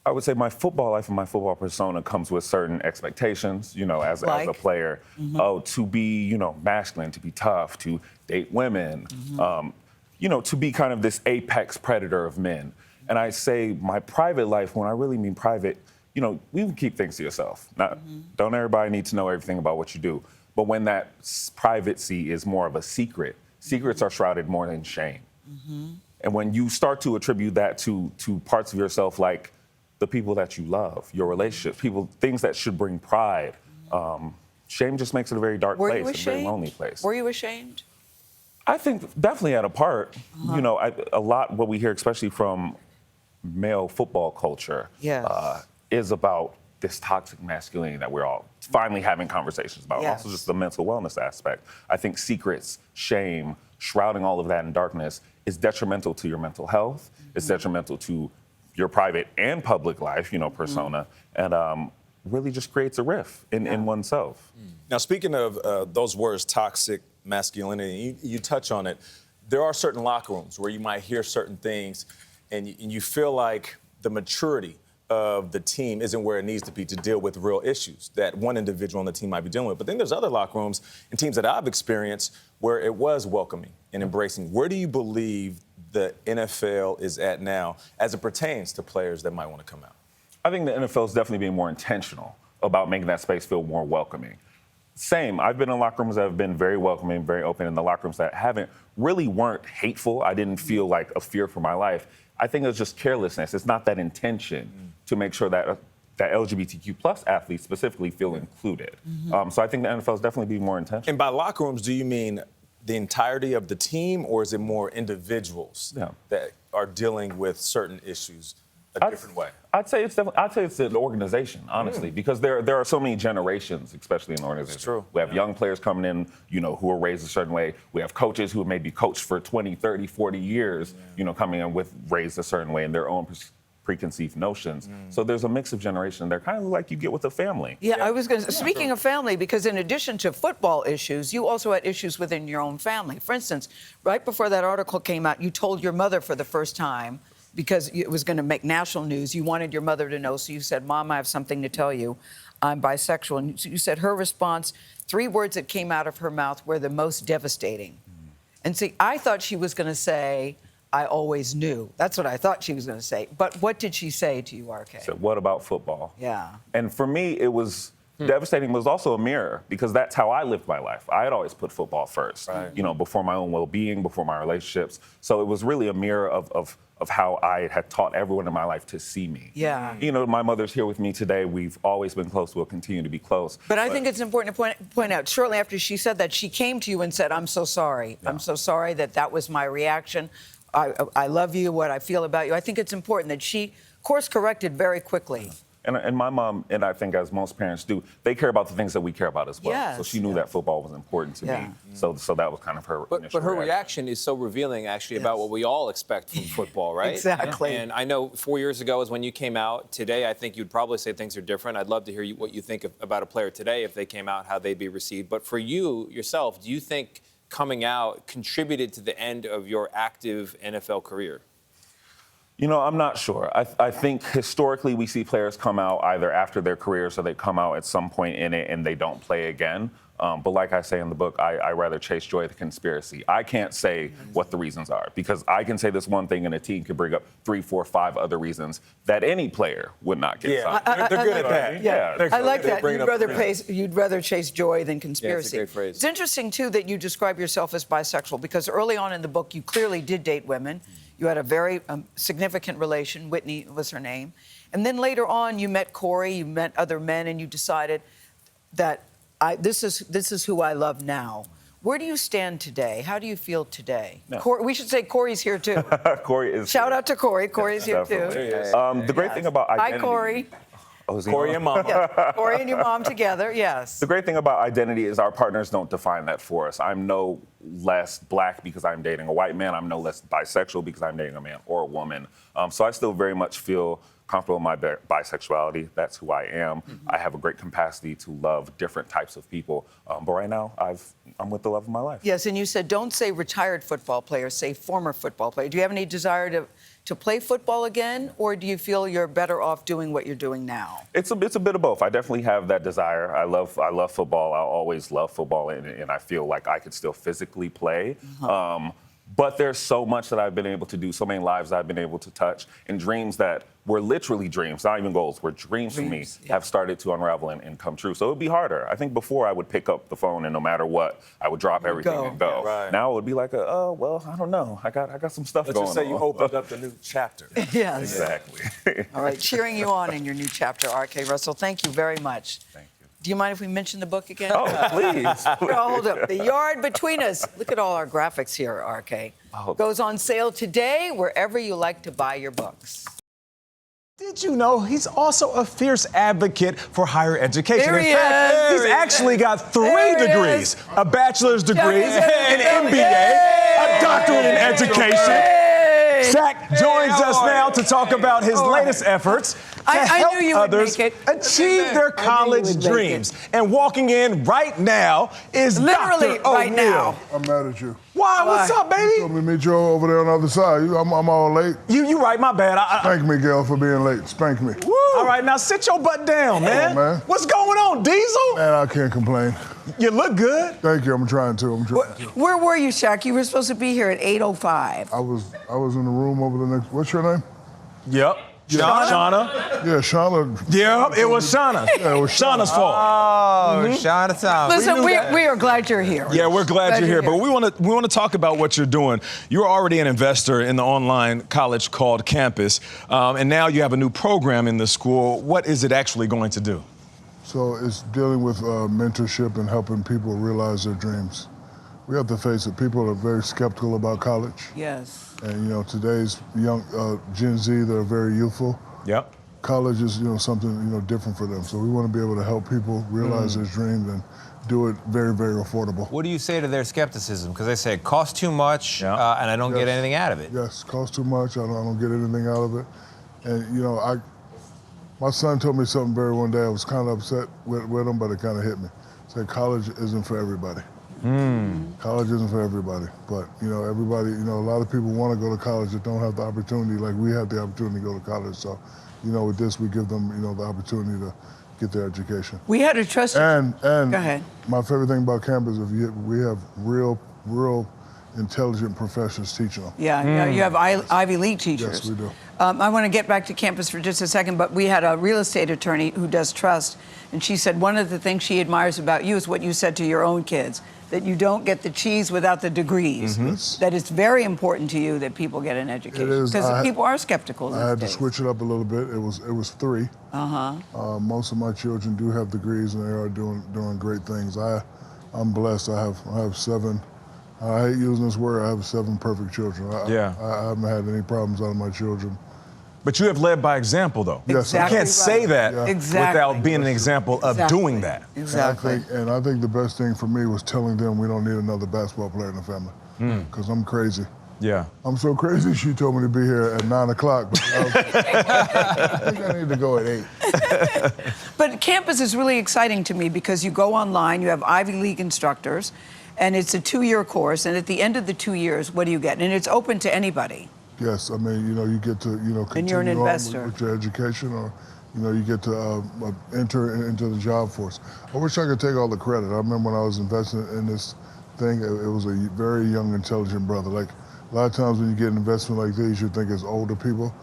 I would say my football life and my football persona comes with certain expectations, as a player. Oh, to be, masculine, to be tough, to date women, to be kind of this apex predator of men. And I say my private life, when I really mean private, you can keep things to yourself. Don't everybody need to know everything about what you do. But when that privacy is more of a secret, secrets are shrouded more in shame. And when you start to attribute that to parts of yourself, like the people that you love, your relationships, things that should bring pride, shame just makes it a very dark place, a very lonely place. Were you ashamed? I think definitely at a part. A lot what we hear, especially from male football culture, is about this toxic masculinity that we're all finally having conversations about. Also just the mental wellness aspect. I think secrets, shame, shrouding all of that in darkness is detrimental to your mental health. It's detrimental to your private and public life, persona, and really just creates a rift in oneself. Now, speaking of those words, toxic masculinity, you touch on it. There are certain locker rooms where you might hear certain things and you feel like the maturity of the team isn't where it needs to be to deal with real issues that one individual on the team might be dealing with. But then there's other locker rooms and teams that I've experienced where it was welcoming and embracing. Where do you believe the NFL is at now as it pertains to players that might want to come out? I think the NFL is definitely being more intentional about making that space feel more welcoming. Same, I've been in locker rooms that have been very welcoming, very open, and the locker rooms that haven't really weren't hateful. I didn't feel like a fear for my life. I think it was just carelessness. It's not that intention to make sure that LGBTQ plus athletes specifically feel included. So I think the NFL is definitely being more intentional. And by locker rooms, do you mean the entirety of the team, or is it more individuals that are dealing with certain issues a different way? I'd say it's an organization, honestly, because there are so many generations, especially in the organization. It's true. We have young players coming in, who are raised a certain way. We have coaches who have maybe coached for 20, 30, 40 years, coming in with raised a certain way in their own preconceived notions. So there's a mix of generation. They're kind of like you get with a family. I was going to, speaking of family, because in addition to football issues, you also had issues within your own family. For instance, right before that article came out, you told your mother for the first time, because it was going to make national news, you wanted your mother to know, so you said, Mom, I have something to tell you. I'm bisexual. And you said her response, 3 words that came out of her mouth were the most devastating. And see, I thought she was going to say, I always knew. That's what I thought she was going to say. But what did she say to you, RK? So what about football? Yeah. And for me, it was devastating, but it was also a mirror, because that's how I lived my life. I had always put football first, before my own well-being, before my relationships. So it was really a mirror of how I had taught everyone in my life to see me. Yeah. My mother's here with me today. We've always been close. We'll continue to be close. But I think it's important to point out, shortly after she said that, she came to you and said, I'm so sorry. I'm so sorry that was my reaction. I love you, what I feel about you. I think it's important that she course-corrected very quickly. And my mom, and I think as most parents do, they care about the things that we care about as well. Yes. So she knew that football was important to me. So that was kind of her initial But her reaction is so revealing, actually, about what we all expect from football, right? Exactly. And I know 4 years ago is when you came out. Today, I think you'd probably say things are different. I'd love to hear what you think about a player today if they came out, how they'd be received. But for you, yourself, do you think coming out contributed to the end of your active NFL career? I'm not sure. I think historically we see players come out either after their careers or they come out at some point in it and they don't play again. But like I say in the book, I rather chase joy than conspiracy. I can't say what the reasons are, because I can say this one thing and a team could bring up 3, 4, 5 other reasons that any player would not get signed. They're good at that. Yeah, I like that. You'd rather chase joy than conspiracy. Yeah, it's a great phrase. It's interesting, too, that you describe yourself as bisexual, because early on in the book, you clearly did date women. You had a very significant relation. Whitney was her name. And then later on, you met Corey, you met other men, and you decided that this is who I love now. Where do you stand today? How do you feel today? No. We should say Corey's here, too. Corey is Shout out to Corey. Corey's here, too. The great thing about identity... Hi, Corey. Corey and Mom. Yeah, Corey and your mom together, yes. The great thing about identity is our partners don't define that for us. I'm no less black because I'm dating a white man. I'm no less bisexual because I'm dating a man or a woman. So I still very much feel comfortable in my bisexuality. That's who I am. I have a great capacity to love different types of people. But right now, I'm with the love of my life. Yes, and you said don't say retired football player, say former football player. Do you have any desire to play football again, or do you feel you're better off doing what you're doing now? It's a bit of both. I definitely have that desire. I love football. I always love football, and I feel like I could still physically play. But there's so much that I've been able to do, so many lives I've been able to touch, and dreams that were literally dreams, not even goals, were dreams for me, have started to unravel and come true. So it would be harder. I think before I would pick up the phone and no matter what, I would drop everything and go. Right. Now it would be like, oh, well, I don't know. I got some stuff Let's going just say on. you opened up the new chapter. Yes. Exactly. All right, cheering you on in your new chapter, R.K. Russell. Thank you very much. Thank you. Do you mind if we mention the book again? Oh, please. No, hold up. The Yard Between Us. Look at all our graphics here, RK. Oh. Goes on sale today wherever you like to buy your books. Did you know he's also a fierce advocate for higher education? There In he fact, is. he's actually got 3 There he degrees, is. a bachelor's degree, Hey. an MBA, a doctorate in education. Shaq joins us now to talk about his latest efforts to I help knew you would others make it. achieve their college dreams. And walking in right now is Literally Dr. right O'Neal. now. I'm mad at you. Why? What's up, You baby? told me to meet you over there on the other side. I'm all late. You right, my bad. Spank me, Gail, for being late. Spank me. All right, now sit your butt down, man. man. What's going on, Diesel? Man, I can't complain. You look good. Thank you. I'm trying to. Where were you, Shaq? You were supposed to be here at 8:05. I was in the room over the next. What's your name? Yep. Shauna. Yeah, Shauna. Yep, it was Shauna. Yeah, it was Shauna's fault. Oh, Shauna time. Listen, we are glad you're here. Yeah, we're glad you're here. But we want to talk about what you're doing. You're already an investor in the online college called Campus, and now you have a new program in the school. What is it actually going to do? So it's dealing with mentorship and helping people realize their dreams. We have to face it. People are very skeptical about college. Yes. And, today's young Gen Z, they're very youthful. Yep. College is, something, different for them. So we want to be able to help people realize their dreams and do it very, very affordable. What do you say to their skepticism? Because they say it costs too much and I don't get anything out of it. Yes, costs too much. I don't get anything out of it. And, my son told me something one day. I was kind of upset with him, but it kind of hit me. He said, college isn't for everybody. College isn't for everybody. But, everybody, a lot of people want to go to college that don't have the opportunity like we have the opportunity to go to college. So, with this, we give them, the opportunity to get their education. We had a trust. And Go ahead. My favorite thing about campus is we have real intelligent professors teaching them. Yeah, you have Ivy League teachers. Yes, we do. I want to get back to Campus for just a second, but we had a real estate attorney who does trust, and she said one of the things she admires about you is what you said to your own kids, that you don't get the cheese without the degrees. That it's very important to you that people get an education. It is. Because people are skeptical I had to these days. switch it up a little bit. It was 3. Most of my children do have degrees, and they are doing great things. I'm blessed. I have 7. I hate using this word. I have 7 perfect children. I haven't had any problems out of my children. But you have led by example, though. Yes, you can't say that without being an example of doing that. Exactly. And I think the best thing for me was telling them we don't need another basketball player in the family. Because I'm crazy. Yeah. I'm so crazy, she told me to be here at 9 o'clock. But I think I need to go at 8. But Campus is really exciting to me because you go online, you have Ivy League instructors, and it's a 2-year course, and at the end of the 2 years, what do you get? And it's open to anybody. Yes, I mean, you get to, continue and you're an investor. with your education, or, you get to enter into the job force. I wish I could take all the credit. I remember when I was investing in this thing, it was a very young, intelligent brother. Like, a lot of times when you get an investment like this, you think it's older people,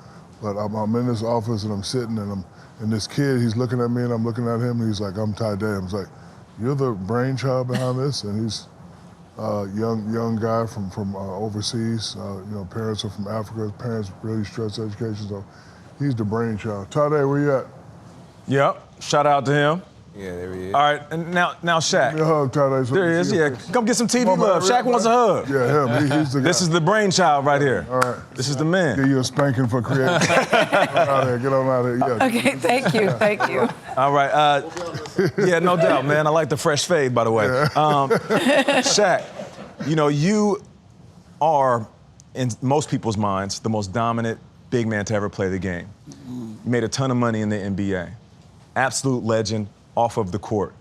but I'm in this office and I'm sitting and this kid, he's looking at me and I'm looking at him, and he's like, I'm Ty Dams. Like, you're the brainchild behind this? And he's young guy from overseas. Parents are from Africa. Parents really stress education, so he's the brainchild. Tade, where you at? Yep. Shout out to him. Yeah, there he is. All right, and now Shaq. Give me a hug, Tade. There he is. Yeah, come get some TV love. Shaq wants a hug. Yeah, him. He's the guy. This is the brainchild right here. All right. This is the man. Give you a spanking for creating. Get on out of here. Yeah. Okay, thank you. All right. Yeah, no doubt, man. I like the fresh fade, by the way. Shaq, you are, in most people's minds, the most dominant big man to ever play the game. You made a ton of money in the NBA. Absolute legend off of the court.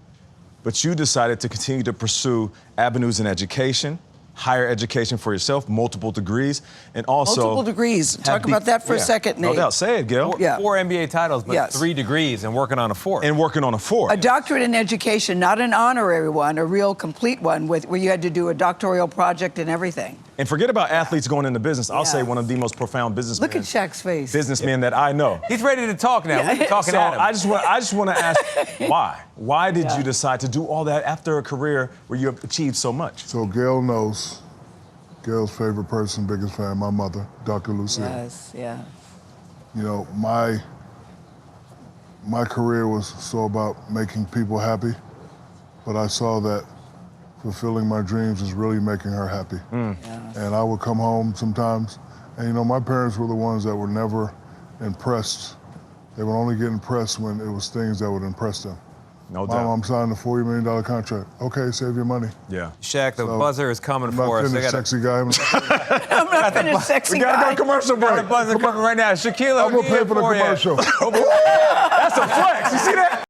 but you decided to continue to pursue avenues in education, higher education for yourself, multiple degrees, and also... Multiple degrees. Talk about that for a second, Nate. No doubt. Say it, Gil. Four NBA titles, but 3 degrees and working on a 4th. And working on a 4th. A doctorate in education, not an honorary one, a real complete one where you had to do a doctoral project and everything. And forget about athletes going into business. I'll say one of the most profound businessmen. Look at Shaq's face. Businessmen that I know. He's ready to talk now. We're talking at him. I just want to ask why? Why did you decide to do all that after a career where you have achieved so much? So Gail knows. Gail's favorite person, biggest fan, my mother, Dr. Lucille. Yes, yeah. You know, my career was so about making people happy, but I saw that fulfilling my dreams is really making her happy. And I would come home sometimes, and you know, my parents were the ones that were never impressed. They would only get impressed when it was things that would impress them. No doubt. Mom, I'm signing a $40 million contract. Okay, save your money. Yeah. Shaq, the buzzer is coming for us. I'm not finished, sexy guy. I'm not finished, sexy guy. We gotta go commercial break. The buzzer coming right now. Shaquille O'Neal. I'm gonna pay for the commercial. That's a flex. You see that?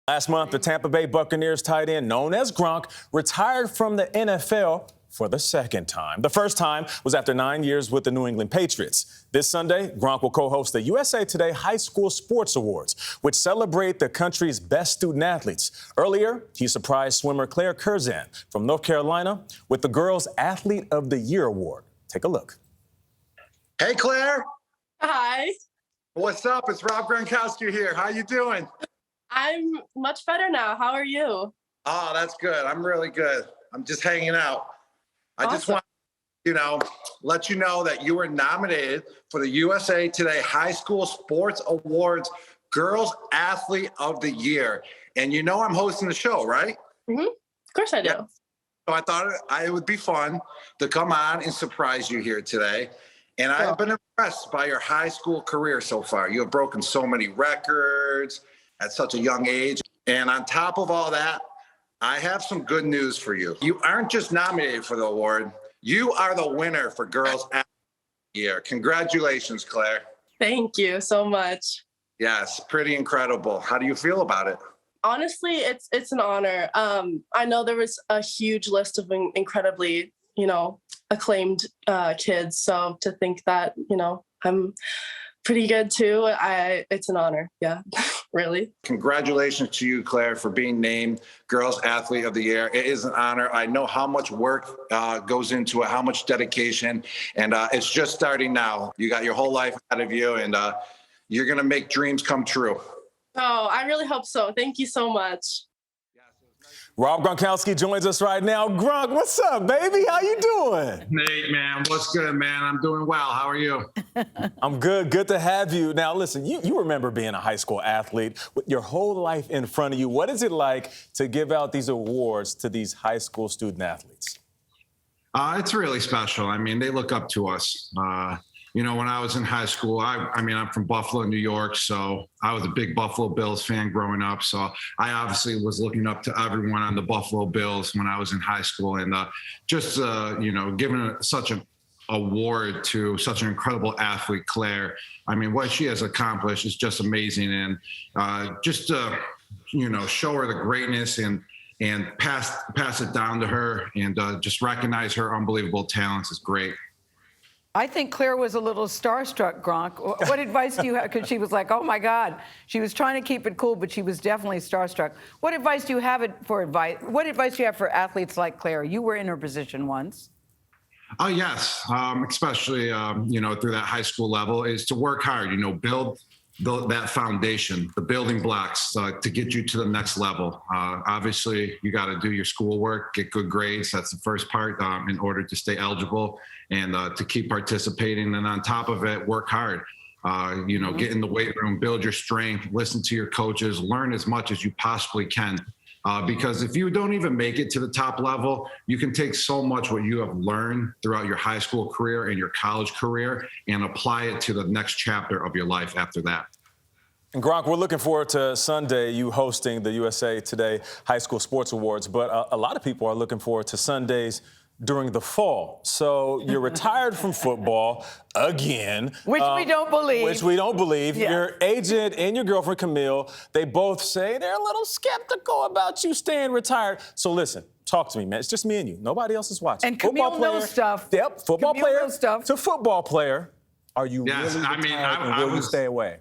Last month, the Tampa Bay Buccaneers tight end known as Gronk retired from the NFL for the second time. The first time was after 9 years with the New England Patriots. This Sunday, Gronk will co-host the USA Today High School Sports Awards, which celebrate the country's best student athletes. Earlier, he surprised swimmer Claire Curzan from North Carolina with the Girls Athlete of the Year award. Take a look. Hey, Claire. Hi. What's up? It's Rob Gronkowski here. How you doing? I'm much better now. How are you? Oh, that's good. I'm really good. I'm just hanging out. I just want to, let you know that you were nominated for the USA Today High School Sports Awards Girls Athlete of the Year. And you know I'm hosting the show, right? Mm-hmm. Of course I do. Yeah. So I thought it would be fun to come on and surprise you here today. And I've been impressed by your high school career so far. You have broken so many records at such a young age. And on top of all that, I have some good news for you. You aren't just nominated for the award. You are the winner for Girls Athlete of the Year. Congratulations, Claire. Thank you so much. Yes, pretty incredible. How do you feel about it? Honestly, it's an honor. I know there was a huge list of incredibly, acclaimed kids. So to think that, I'm pretty good too. It's an honor. Yeah, really. Congratulations to you, Claire, for being named Girls Athlete of the Year. It is an honor. I know how much work goes into it, how much dedication, and it's just starting now. You got your whole life ahead of you, and you're going to make dreams come true. Oh, I really hope so. Thank you so much. Rob Gronkowski joins us right now. Gronk, what's up, baby? How you doing? Nate, man, what's good, man? I'm doing well. How are you? I'm good. Good to have you. Now, listen, you remember being a high school athlete with your whole life in front of you. What is it like to give out these awards to these high school student athletes? It's really special. I mean, they look up to us. When I was in high school, I'm from Buffalo, New York, so I was a big Buffalo Bills fan growing up. So I obviously was looking up to everyone on the Buffalo Bills when I was in high school. And giving such an award to such an incredible athlete, Claire, I mean, what she has accomplished is just amazing. And show her the greatness and pass it down to her and just recognize her unbelievable talents is great. I think Claire was a little starstruck, Gronk. What advice do you have? Because she was like, oh, my God. She was trying to keep it cool, but she was definitely starstruck. What advice do you have What advice do you have for athletes like Claire? You were in her position once. Oh, yes. Especially, through that high school level is to work hard, build that foundation, the building blocks to get you to the next level. Obviously, you got to do your schoolwork, get good grades. That's the first part in order to stay eligible and to keep participating. And on top of it, work hard. Get in the weight room, build your strength, listen to your coaches, learn as much as you possibly can. Because if you don't even make it to the top level, you can take so much what you have learned throughout your high school career and your college career and apply it to the next chapter of your life after that. And Gronk, we're looking forward to Sunday, you hosting the USA Today High School Sports Awards, but a lot of people are looking forward to Sunday's during the fall. So you're retired from football again. Which we don't believe. Which we don't believe. Yeah. Your agent and your girlfriend, Camille, they both say they're a little skeptical about you staying retired. So listen, talk to me, man. It's just me and you. Nobody else is watching. And Camille knows stuff. Yep, football Camille player knows stuff. to football player. Are you Yes, really I mean, retired and will you stay away?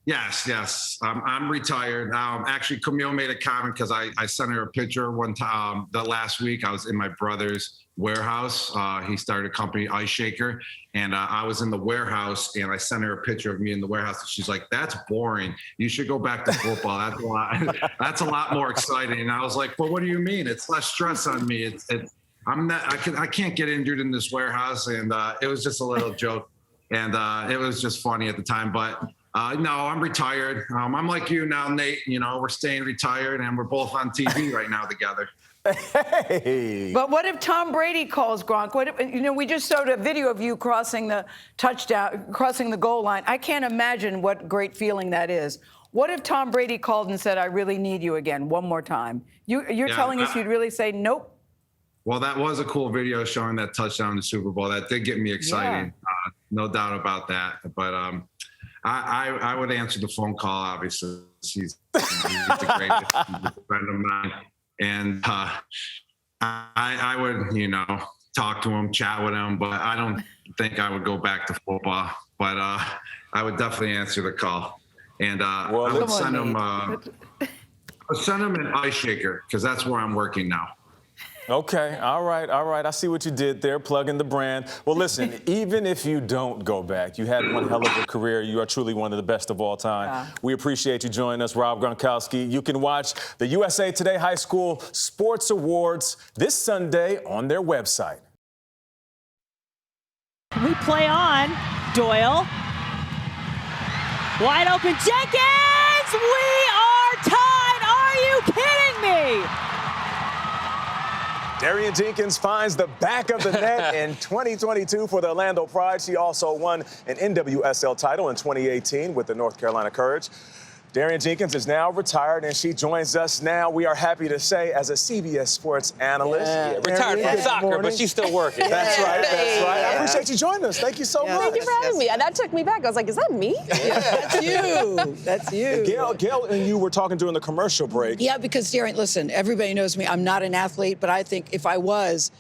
Yes. I'm retired. Actually, Camille made a comment because I sent her a picture one time the last week. I was in my brother's warehouse. He started a company, Ice Shaker, and I was in the warehouse and I sent her a picture of me in the warehouse. And she's like, "That's boring. You should go back to football. That's a lot. That's a lot more exciting." And I was like, "Well, what do you mean? It's less stress on me. I can't get injured in this warehouse." And it was just a little joke, and it was just funny at the time, but. No, I'm retired. I'm like you now, Nate. You know, we're staying retired, and we're both on TV right now together. Hey. But what if Tom Brady calls Gronk? What if, we just showed a video of you crossing the goal line. I can't imagine what great feeling that is. What if Tom Brady called and said, "I really need you again, one more time"? You're telling us you'd really say nope? Well, that was a cool video showing that touchdown in the Super Bowl. That did get me excited. Yeah. No doubt about that. But I would answer the phone call, obviously. He's the greatest friend of mine. And I would, talk to him, chat with him, but I don't think I would go back to football. But I would definitely answer the call. And I would send him an ice shaker because that's where I'm working now. Okay, all right. I see what you did there, plugging the brand. Well, listen, even if you don't go back, you had one hell of a career. You are truly one of the best of all time. We appreciate you joining us, Rob Gronkowski. You can watch the USA Today High School Sports Awards this Sunday on their website. We play on. Doyle. Wide open. Jenkins! We are tied! Are you kidding me? Darian Jenkins finds the back of the net in 2022 for the Orlando Pride. She also won an NWSL title in 2018 with the North Carolina Courage. Darian Jenkins is now retired, and she joins us now, we are happy to say, as a CBS Sports analyst. Yeah, retired from soccer, but she's still working. That's right. I appreciate you joining us. Thank you so much. Thank you for having me. That took me back. I was like, is that me? That's you. That's you. Gail and you were talking during the commercial break. Yeah, because Darian, listen, everybody knows me. I'm not an athlete, but I think if I was,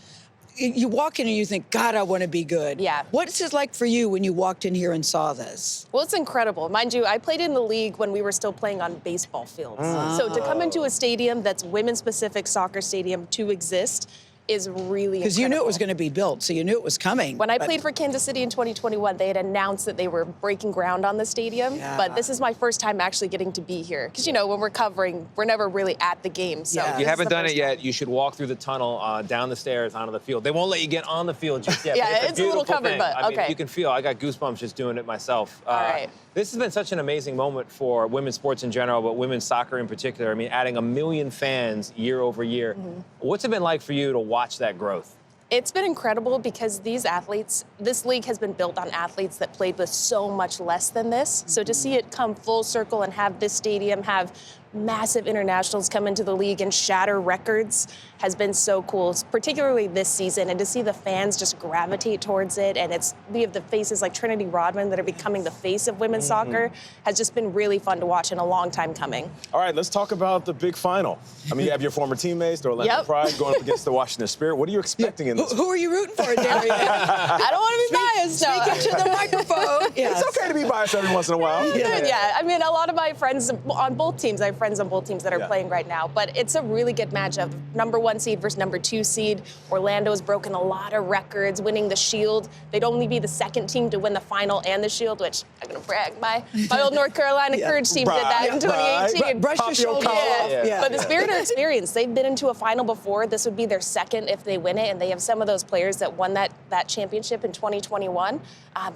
you walk in and you think, God, I want to be good. Yeah. What's it like for you when you walked in here and saw this? Well, it's incredible. Mind you, I played in the league when we were still playing on baseball fields. So to come into a stadium that's women's-specific soccer stadium to exist is really because you knew it was going to be built, so you knew it was coming. When I played for Kansas City in 2021, they had announced that they were breaking ground on the stadium. Yeah. But this is my first time actually getting to be here. Because, when we're covering, we're never really at the game. So if you haven't done it yet, you should walk through the tunnel, down the stairs, onto the field. They won't let you get on the field just yet. Yeah, but it's a little covered, thing. but I mean, okay. you can feel, I got goosebumps just doing it myself. All right. This has been such an amazing moment for women's sports in general, but women's soccer in particular. I mean, adding 1 million fans year over year. What's it been like for you to watch that growth? It's been incredible because these athletes, this league has been built on athletes that played with so much less than this. So to see it come full circle and have this stadium have massive internationals come into the league and shatter records has been so cool, particularly this season. And to see the fans just gravitate towards it, and we have the faces like Trinity Rodman that are becoming the face of women's soccer, has just been really fun to watch and a long time coming. All right, let's talk about the big final. I mean, you have your former teammates, the Orlando Pride, going up against the Washington Spirit. What are you expecting in this? Who are you rooting for, Darian? I don't want to be biased, though. Speak into the microphone. Yes. It's okay to be biased every once in a while. Yeah, I mean, a lot of my friends on both teams, I have friends on both teams that are playing right now, but it's a really good matchup. #1 seed versus #2 seed. Orlando has broken a lot of records, winning the Shield. They'd only be the second team to win the final and the Shield, which I'm going to brag. My old North Carolina Courage team did that in 2018. Brush your shoulder off. Yeah. But the Spirit are experienced. They've been into a final before. This would be their second if they win it, and they have some of those players that won that championship in 2021.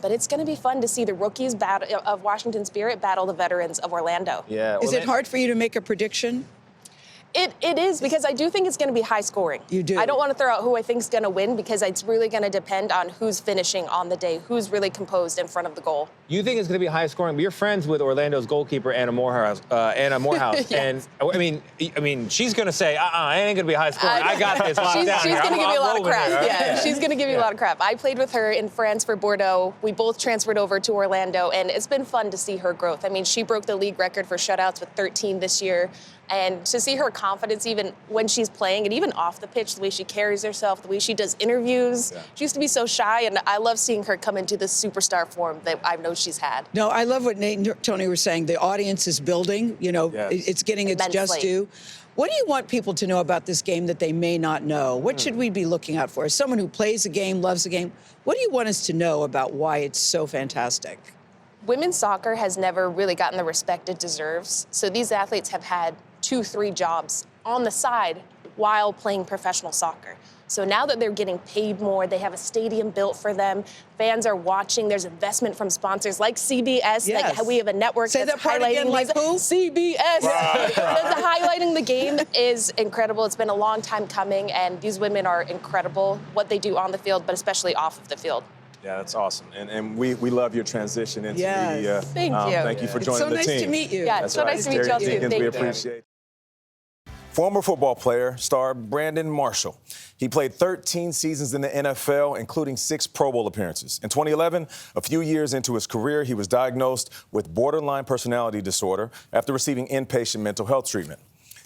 But it's going to be fun to see the rookies of Washington Spirit battle the veterans of Orlando. Is it hard for you to make a prediction? It is, because I do think it's going to be high scoring. You do? I don't want to throw out who I think is going to win, because it's really going to depend on who's finishing on the day, who's really composed in front of the goal. You think it's going to be high scoring, but you're friends with Orlando's goalkeeper, Anna Morehouse. Yes. And I mean, she's going to say, it ain't going to be high scoring. I got this locked down. She's going to give you a lot of crap. Here, right? Yeah, she's going to give you a lot of crap. I played with her in France for Bordeaux. We both transferred over to Orlando, and it's been fun to see her growth. I mean, she broke the league record for shutouts with 13 this year. And to see her confidence even when she's playing and even off the pitch, the way she carries herself, the way she does interviews. Yeah. She used to be so shy, and I love seeing her come into this superstar form that I know she's had. No, I love what Nate and Tony were saying. The audience is building. You know, it's getting its just due. What do you want people to know about this game that they may not know? What should we be looking out for? As someone who plays the game, loves the game, what do you want us to know about why it's so fantastic? Women's soccer has never really gotten the respect it deserves. So these athletes have had 2-3 jobs on the side while playing professional soccer. So now that they're getting paid more, they have a stadium built for them, fans are watching, there's investment from sponsors like CBS, like we have a network Say that's that part highlighting again, like who? CBS. That's highlighting the game is incredible. It's been a long time coming, and these women are incredible, what they do on the field, but especially off of the field. Yeah, that's awesome. And we love your transition into media. Thank you. Thank you for joining the team. It's so nice to meet you. Yeah, it's so nice to meet Darian y'all too. Jenkins, Thank we you. appreciate it. Former football player, star Brandon Marshall. He played 13 seasons in the NFL, including 6 Pro Bowl appearances. In 2011, a few years into his career, he was diagnosed with borderline personality disorder after receiving inpatient mental health treatment.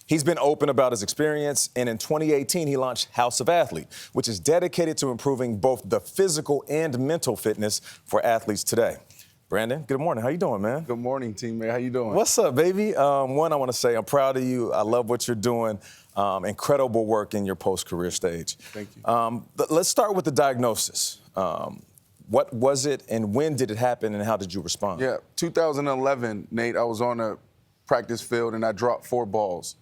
He's been open about his experience, and in 2018, he launched House of Athlete, which is dedicated to improving both the physical and mental fitness for athletes today. Brandon, good morning. How you doing, man? Good morning, teammate. How you doing? What's up, baby? One, I want to say I'm proud of you. I love what you're doing. Incredible work in your post-career stage. Thank you. Let's start with the diagnosis. What was it, and when did it happen, and how did you respond? Yeah, 2011, Nate, I was on a practice field, and I dropped 4 balls.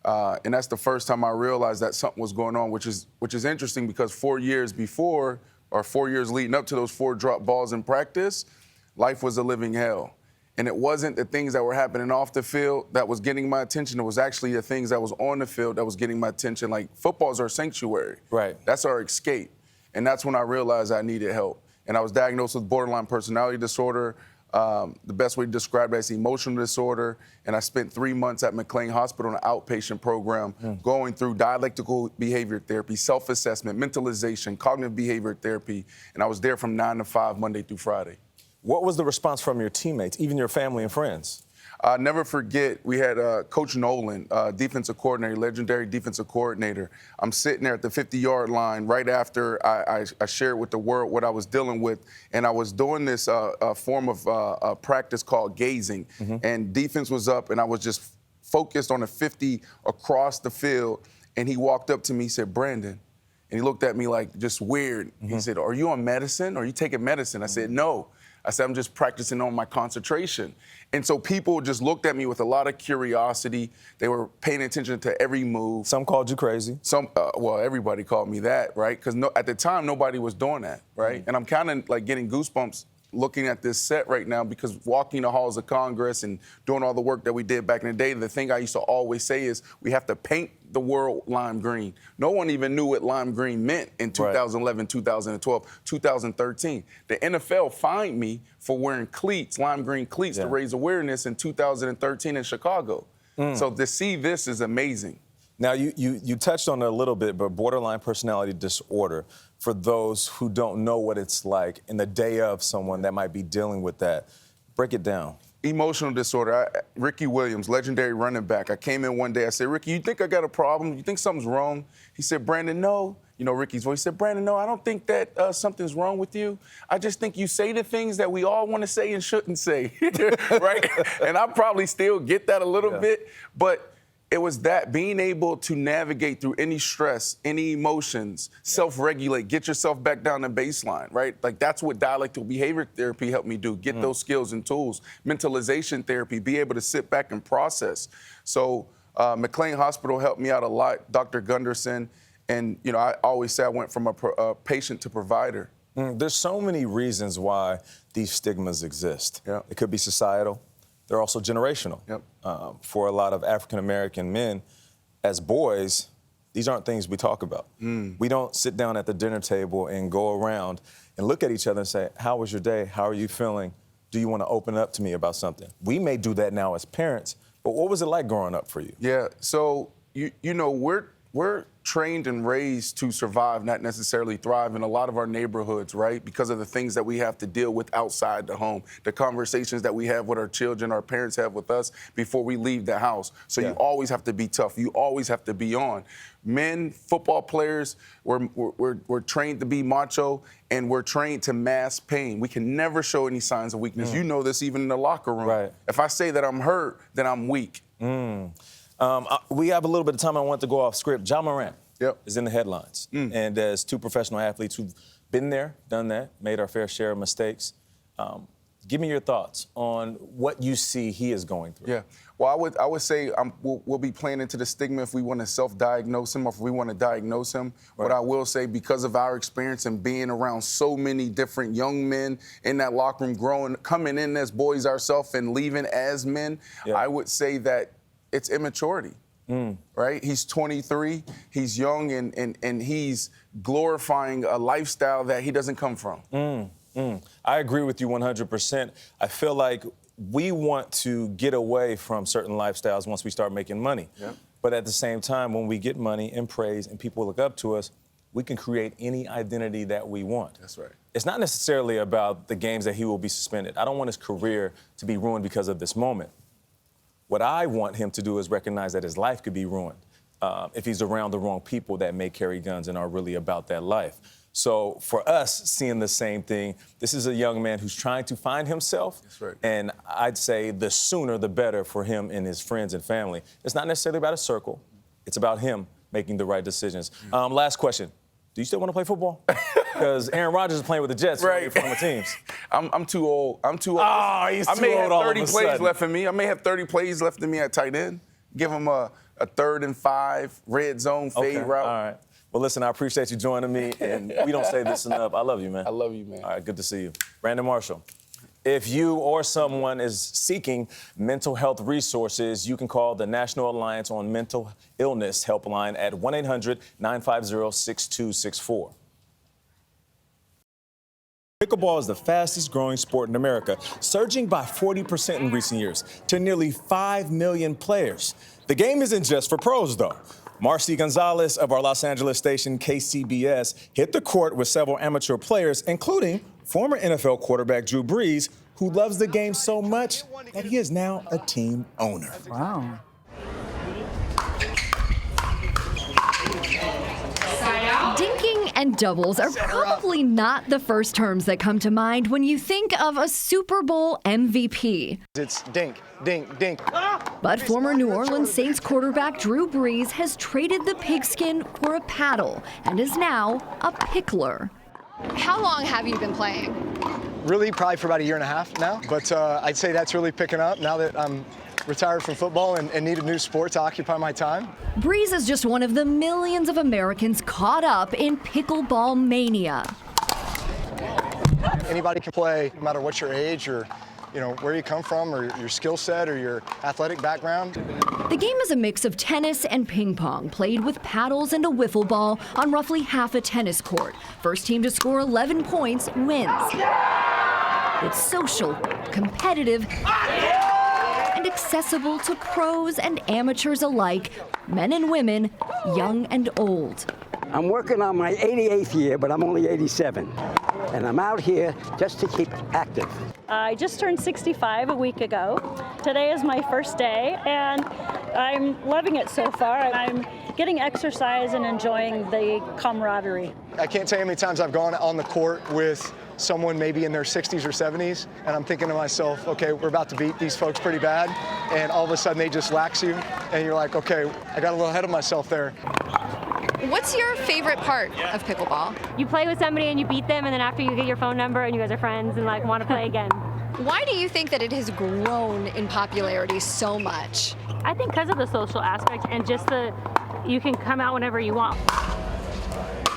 And that's the first time I realized that something was going on, which is interesting because 4 years before, or 4 years leading up to those 4 dropped balls in practice, life was a living hell. And it wasn't the things that were happening off the field that was getting my attention. It was actually the things that was on the field that was getting my attention. Like, football's our sanctuary. Right. That's our escape. And that's when I realized I needed help. And I was diagnosed with borderline personality disorder. The best way to describe it is emotional disorder. And I spent 3 months at McLean Hospital in an outpatient program going through dialectical behavior therapy, self-assessment, mentalization, cognitive behavior therapy. And I was there from 9 to 5, Monday through Friday. What was the response from your teammates, even your family and friends? I'll never forget, we had Coach Nolan, defensive coordinator, legendary defensive coordinator. I'm sitting there at the 50-yard line right after I shared with the world what I was dealing with, and I was doing this form of practice called gazing, and defense was up, and I was just focused on the 50 across the field, and he walked up to me, he said, "Brandon," and he looked at me like just weird. He said, "Are you on medicine? Are you taking medicine?" I said, "No." I said, "I'm just practicing on my concentration." And so people just looked at me with a lot of curiosity. They were paying attention to every move. Some called you crazy. Some, well, everybody called me that, right? Because at the time, nobody was doing that, right? And I'm kind of like getting goosebumps looking at this set right now because walking the halls of Congress and doing all the work that we did back in the day, the thing I used to always say is we have to paint the world lime green. No one even knew what lime green meant in 2011, 2012, 2013. The NFL fined me for wearing cleats, lime green cleats, to raise awareness in 2013 in Chicago. So to see this is amazing. Now, you touched on it a little bit, but borderline personality disorder, for those who don't know what it's like in the day of someone that might be dealing with that, break it down. Emotional disorder. Ricky Williams, legendary running back. I came in one day, I said, "Ricky, you think I got a problem? You think something's wrong?" He said, "Brandon, no." You know Ricky's voice. He said, "Brandon, no, I don't think that something's wrong with you. I just think you say the things that we all want to say and shouldn't say," right? And I probably still get that a little bit, but it was that being able to navigate through any stress, any emotions, self-regulate, get yourself back down to baseline, right? Like that's what dialectical behavior therapy helped me do, get those skills and tools. Mentalization therapy, be able to sit back and process. So McLean Hospital helped me out a lot, Dr. Gunderson, and you know, I always say I went from a patient to provider. There's so many reasons why these stigmas exist. It could be societal. They're also generational. For a lot of African-American men, as boys, these aren't things we talk about. We don't sit down at the dinner table and go around and look at each other and say, how was your day? How are you feeling? Do you want to open up to me about something? We may do that now as parents, but what was it like growing up for you? Yeah, so, you know, we're trained and raised to survive, not necessarily thrive in a lot of our neighborhoods, right? Because of the things that we have to deal with outside the home, the conversations that we have with our children, our parents have with us before we leave the house. So you always have to be tough. You always have to be on. Men, football players, we're trained to be macho, and we're trained to mask pain. We can never show any signs of weakness. You know this even in the locker room. Right. If I say that I'm hurt, then I'm weak. We have a little bit of time. I want to go off script. John Morant is in the headlines. And as two professional athletes who've been there, done that, made our fair share of mistakes, give me your thoughts on what you see he is going through. Yeah. Well, I would say we'll be playing into the stigma if we want to self-diagnose him or if we want to diagnose him. Right. What I will say, because of our experience and being around so many different young men in that locker room, coming in as boys ourselves and leaving as men, I would say that it's immaturity. Right? He's 23, he's young, and he's glorifying a lifestyle that he doesn't come from. I agree with you 100%. I feel like we want to get away from certain lifestyles once we start making money. But at the same time, when we get money and praise and people look up to us, we can create any identity that we want. That's right. It's not necessarily about the games that he will be suspended. I don't want his career to be ruined because of this moment. What I want him to do is recognize that his life could be ruined if he's around the wrong people that may carry guns and are really about that life. So for us, seeing the same thing, this is a young man who's trying to find himself. That's right. And I'd say the sooner the better for him and his friends and family. It's not necessarily about a circle. It's about him making the right decisions. Last question. Do you still want to play football? Because Aaron Rodgers is playing with the Jets, right? For the teams. I'm too old. I'm too old. Oh, he's too old. I may have 30 plays sudden. left in me. I may have 30 plays left in me at tight end. Give him a 3rd and 5 red zone fade route. All right. Well, listen, I appreciate you joining me, and we don't say this enough. I love you, man. I love you, man. All right, good to see you. Brandon Marshall. If you or someone is seeking mental health resources, you can call the National Alliance on Mental Illness helpline at 1-800-950-6264. Pickleball is the fastest growing sport in America, surging by 40% in recent years to nearly 5 million players. The game isn't just for pros, though. Marcy Gonzalez of our Los Angeles station KCBS hit the court with several amateur players, including former NFL quarterback Drew Brees, who loves the game so much that he is now a team owner. Wow. Dinking and doubles are probably not the first terms that come to mind when you think of a Super Bowl MVP. It's dink, dink, dink. But former New Orleans Saints quarterback Drew Brees has traded the pigskin for a paddle and is now a pickler. How long have you been playing? Really, probably for about 1.5 years now. But I'd say that's really picking up now that I'm retired from football and need a new sport to occupy my time. Brees is just one of the millions of Americans caught up in pickleball mania. Anybody can play, no matter what your age or where you come from or your skill set or your athletic background. The game is a mix of tennis and ping pong, played with paddles and a wiffle ball on roughly half a tennis court. First team to score 11 points wins. It's social, competitive, and accessible to pros and amateurs alike, men and women, young and old. I'm working on my 88th year, but I'm only 87. And I'm out here just to keep active. I just turned 65 a week ago. Today is my first day, and I'm loving it so far. I'm getting exercise and enjoying the camaraderie. I can't tell you how many times I've gone on the court with someone maybe in their 60s or 70s, and I'm thinking to myself, okay, we're about to beat these folks pretty bad, and all of a sudden they just lax you, and you're like, okay, I got a little ahead of myself there. What's your favorite part of pickleball? You play with somebody and you beat them, and then after you get your phone number and you guys are friends and want to play again. Why do you think that it has grown in popularity so much? I think because of the social aspect and just you can come out whenever you want.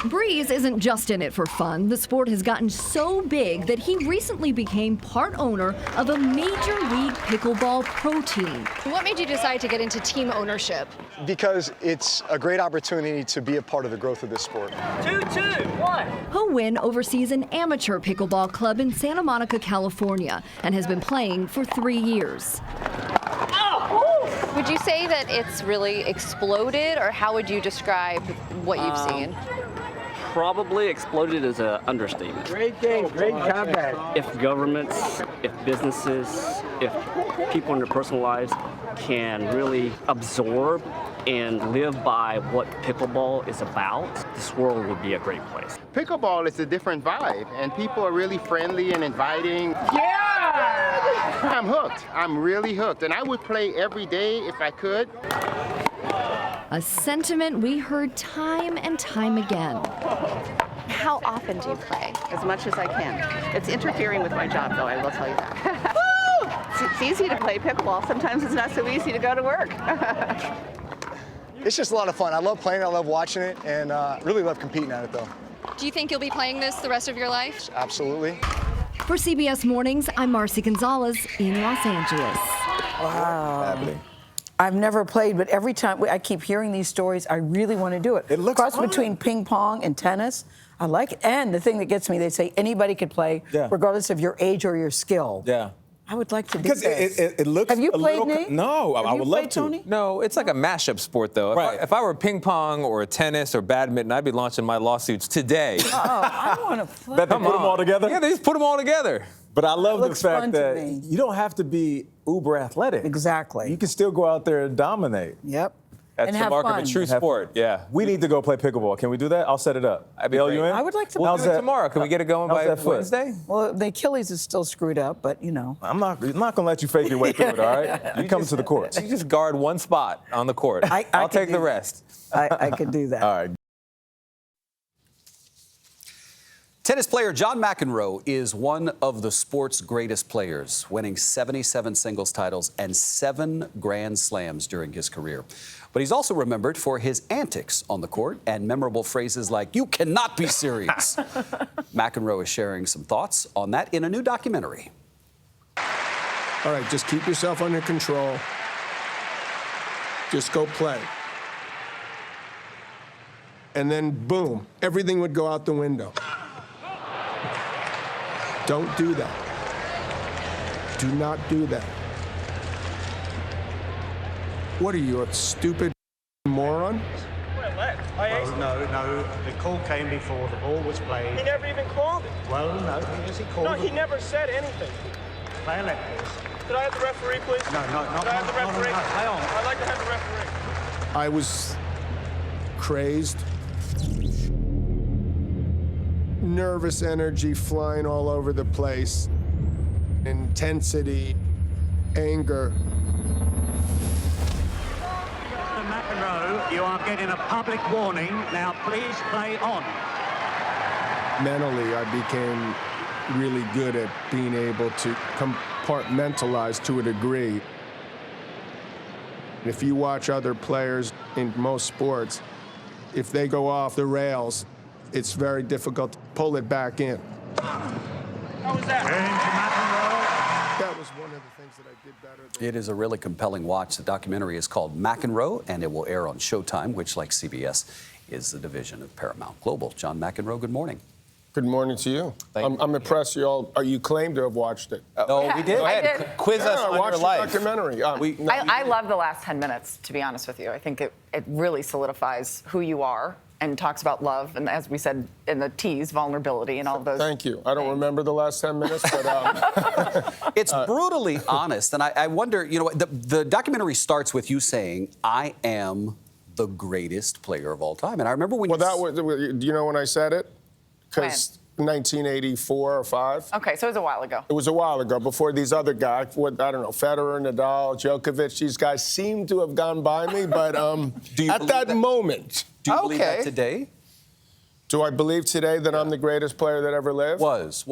Brees isn't just in it for fun. The sport has gotten so big that he recently became part owner of a major league pickleball pro team. What made you decide to get into team ownership? Because it's a great opportunity to be a part of the growth of this sport. 2-2-1. Ho-Win oversees an amateur pickleball club in Santa Monica, California, and has been playing for 3 years. Would you say that it's really exploded, or how would you describe what you've seen? Probably exploded is an understatement. Great game, great combat. If governments, if businesses, if people in their personal lives can really absorb and live by what pickleball is about, this world would be a great place. Pickleball is a different vibe, and people are really friendly and inviting. Yeah! I'm hooked. I'm really hooked, and I would play every day if I could. A sentiment we heard time and time again. How often do you play? As much as I can. It's interfering with my job, though, I will tell you that. It's easy to play pickleball. Sometimes it's not so easy to go to work. It's just a lot of fun. I love playing, I love watching it, and really love competing at it, though. Do you think you'll be playing this the rest of your life? Absolutely. For CBS Mornings, I'm Marcy Gonzalez in Los Angeles. Wow. I've never played, but every time I keep hearing these stories, I really want to do it. It looks Cross fun. between ping pong and tennis. I like it. And the thing that gets me, they say anybody could play, regardless of your age or your skill. Yeah. I would like to do Because this. it looks Have you a played, little... Nate? No, I would love to. Tony? No, it's like a mashup sport, though. Right. If I were ping pong or tennis or badminton, I'd be launching my lawsuits today. I want to play. Bet they put them all together? Yeah, they just put them all together. But I love the looks fun fact to that me. you don't have to be uber athletic. Exactly. You can still go out there and dominate. Yep. That's And the have mark fun. of a true sport. Yeah. We need to go play pickleball. Can we do that? I'll set it up. I'd be Bill, great. you in? I would like to We'll How's do it that? tomorrow. Can we get it going How's by that foot? Wednesday? Well, the Achilles is still screwed up, but you know. I'm not going to let you fake your way through it, all right? You come to the court. You just guard one spot on the court. I'll could take do the that. rest. I could do that. All right. Tennis player John McEnroe is one of the sport's greatest players, winning 77 singles titles and 7 Grand Slams during his career. But he's also remembered for his antics on the court and memorable phrases like, "You cannot be serious." McEnroe is sharing some thoughts on that in a new documentary. All right, just keep yourself under control. Just go play. And then, boom, everything would go out the window. Don't do that. Do not do that. What are you, a stupid moron? Well, no, the call came before the ball was played. He never even called it. Well, no, he called No, it. he never said anything. Play a let, please. Could I have the referee, please? No, Could I have the referee? play on. I'd like to have the referee. I was crazed. Nervous energy flying all over the place. Intensity, anger. Mr. McEnroe, you are getting a public warning. Now, please play on. Mentally, I became really good at being able to compartmentalize to a degree. If you watch other players in most sports, if they go off the rails, it's very difficult to pull it back in. How was that? That was one of the things that I did better than It is a really compelling watch. The documentary is called McEnroe, and it will air on Showtime, which, like CBS, is the division of Paramount Global. John McEnroe, good morning. Good morning to you. I'm impressed you all. You claim to have watched it. No, we did. Go ahead. I did. Quiz us I on watched your life. the documentary. I love the last 10 minutes, to be honest with you. I think it really solidifies who you are and talks about love and, as we said in the tease, vulnerability and all of those. Thank you. I don't remember the last 10 minutes, but It's brutally honest, and I wonder, you know, the documentary starts with you saying, "I am the greatest player of all time," and I remember when. Well, do you know when I said it? Because 1984 or 5. Okay, so it was a while ago. It was a while ago, before these other guys, I don't know, Federer, Nadal, Djokovic, these guys seem to have gone by me, but at that moment. Do you believe that today? Do I believe today that I'm the greatest player that ever lived? Was.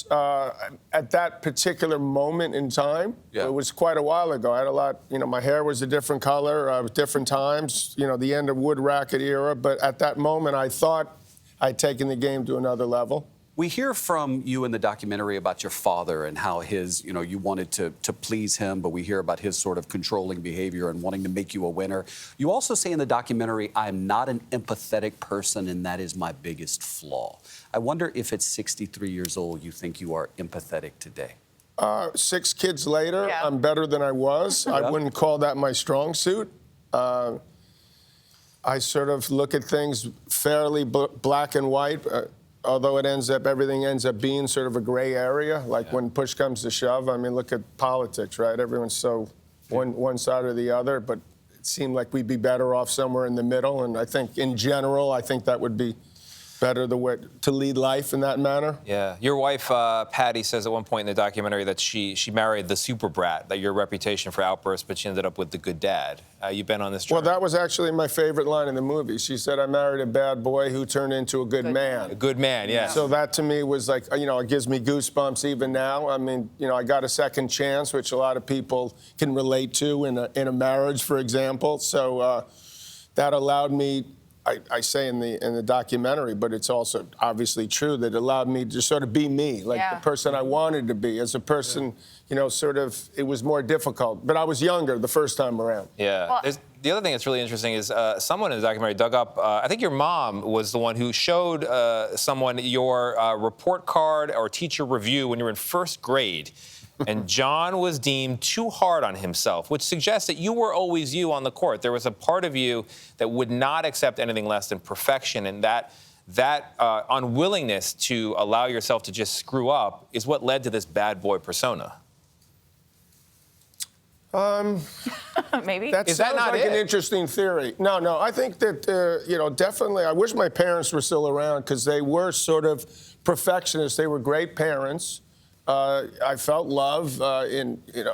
At that particular moment in time, it was quite a while ago. I had a lot, my hair was a different color, different times, the end of wood racket era. But at that moment, I thought I'd taken the game to another level. We hear from you in the documentary about your father and how his, you wanted to please him, but we hear about his sort of controlling behavior and wanting to make you a winner. You also say in the documentary, I'm not an empathetic person, and that is my biggest flaw. I wonder if at 63 years old, you think you are empathetic today. 6 kids later, I'm better than I was. I wouldn't call that my strong suit. I sort of look at things fairly black and white. Although everything ends up being sort of a gray area, like when push comes to shove. I mean, look at politics, right? Everyone's so one side or the other, but it seemed like we'd be better off somewhere in the middle. And I think, in general, that would be better the way to lead life in that manner. Yeah. Your wife, Patty, says at one point in the documentary that she married the super brat, that your reputation for outbursts, but she ended up with the good dad. You've been on this journey. Well, that was actually my favorite line in the movie. She said, I married a bad boy who turned into a good man. A good man, yeah. So that to me was like, it gives me goosebumps even now. I mean, I got a second chance, which a lot of people can relate to in a marriage, for example. So that allowed me, I say in the documentary, but it's also obviously true, that it allowed me to sort of be me, like the person I wanted to be. As a person, it was more difficult. But I was younger the first time around. Yeah. Well, the other thing that's really interesting is someone in the documentary dug up, I think your mom was the one who showed someone your report card or teacher review when you were in first grade. And John was deemed too hard on himself, which suggests that you were always you on the court. There was a part of you that would not accept anything less than perfection, and that unwillingness to allow yourself to just screw up is what led to this bad boy persona. Maybe. That sounds like an interesting theory. No, I think that, definitely, I wish my parents were still around because they were sort of perfectionists. They were great parents. I felt love,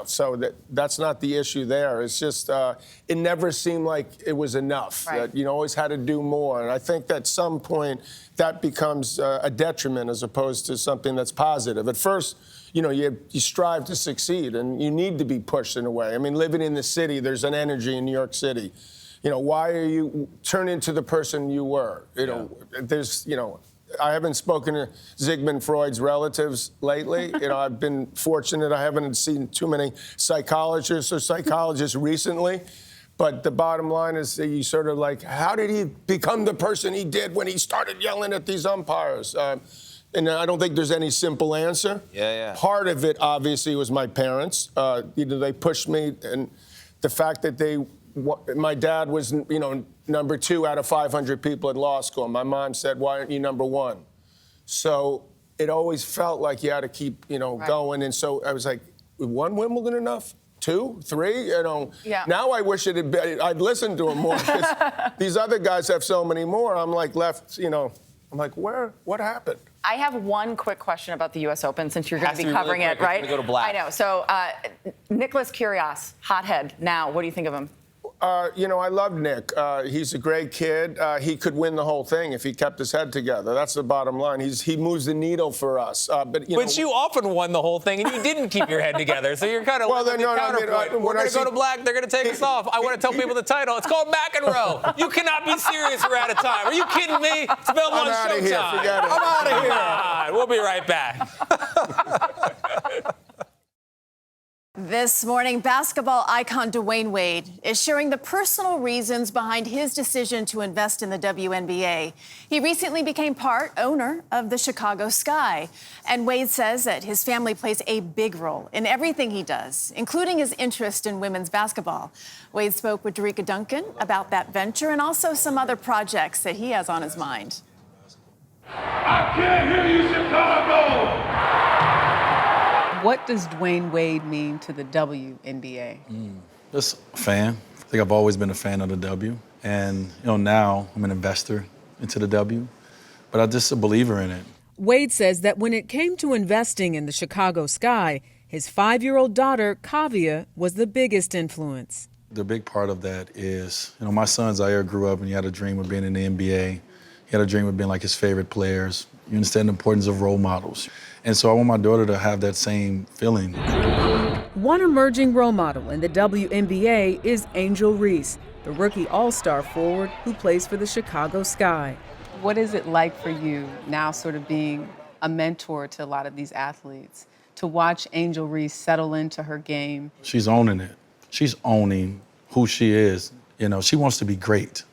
so that's not the issue there. It's just it never seemed like it was enough. Right. That you always had to do more, and I think that at some point that becomes a detriment as opposed to something that's positive. At first, you strive to succeed, and you need to be pushed in a way. I mean, living in the city, there's an energy in New York City. Why are you turn into the person you were? There's I haven't spoken to Sigmund Freud's relatives lately. I've been fortunate. I haven't seen too many psychologists recently. But the bottom line is that you sort of like, how did he become the person he did when he started yelling at these umpires? And I don't think there's any simple answer. Yeah. Part of it, obviously, was my parents. They pushed me, and the fact that my dad was, number 2 out of 500 people at law school. My mom said, why aren't you number 1? So it always felt like you had to keep, going. And so I was like, 1 Wimbledon enough? 2, 3? Now I wish I'd listened to him more. These other guys have so many more. I'm like left, I'm like, what happened? I have one quick question about the U.S. Open, since you're going to be covering really it, right? Go to black. I know. So, Nicholas Kyrgios, hothead. Now, what do you think of him? I love Nick. He's a great kid. He could win the whole thing if he kept his head together. That's the bottom line. He moves the needle for us. But you often won the whole thing, and you didn't keep your head together. So you're kind of we're going to go to black. They're going to take us off. I want to tell people the title. It's called McEnroe. You cannot be serious. We're out of time. Are you kidding me? It's available on Showtime. I'm out of here. We'll be right back. This morning, basketball icon Dwyane Wade is sharing the personal reasons behind his decision to invest in the WNBA. He recently became owner of the Chicago Sky. And Wade says that his family plays a big role in everything he does, including his interest in women's basketball. Wade spoke with Darica Duncan about that venture and also some other projects that he has on his mind. I can't hear you, Chicago! What does Dwyane Wade mean to the WNBA? Just a fan. I think I've always been a fan of the W. And, now I'm an investor into the W. But I'm just a believer in it. Wade says that when it came to investing in the Chicago Sky, his 5-year-old daughter, Kavia, was the biggest influence. The big part of that is, my son Zaire grew up and he had a dream of being in the NBA. He He had a dream of being like his favorite players. You understand the importance of role models. And so I want my daughter to have that same feeling. One emerging role model in the WNBA is Angel Reese, the rookie all-star forward who plays for the Chicago Sky. What is it like for you now sort of being a mentor to a lot of these athletes, to watch Angel Reese settle into her game? She's owning it. She's owning who she is. You know, she wants to be great,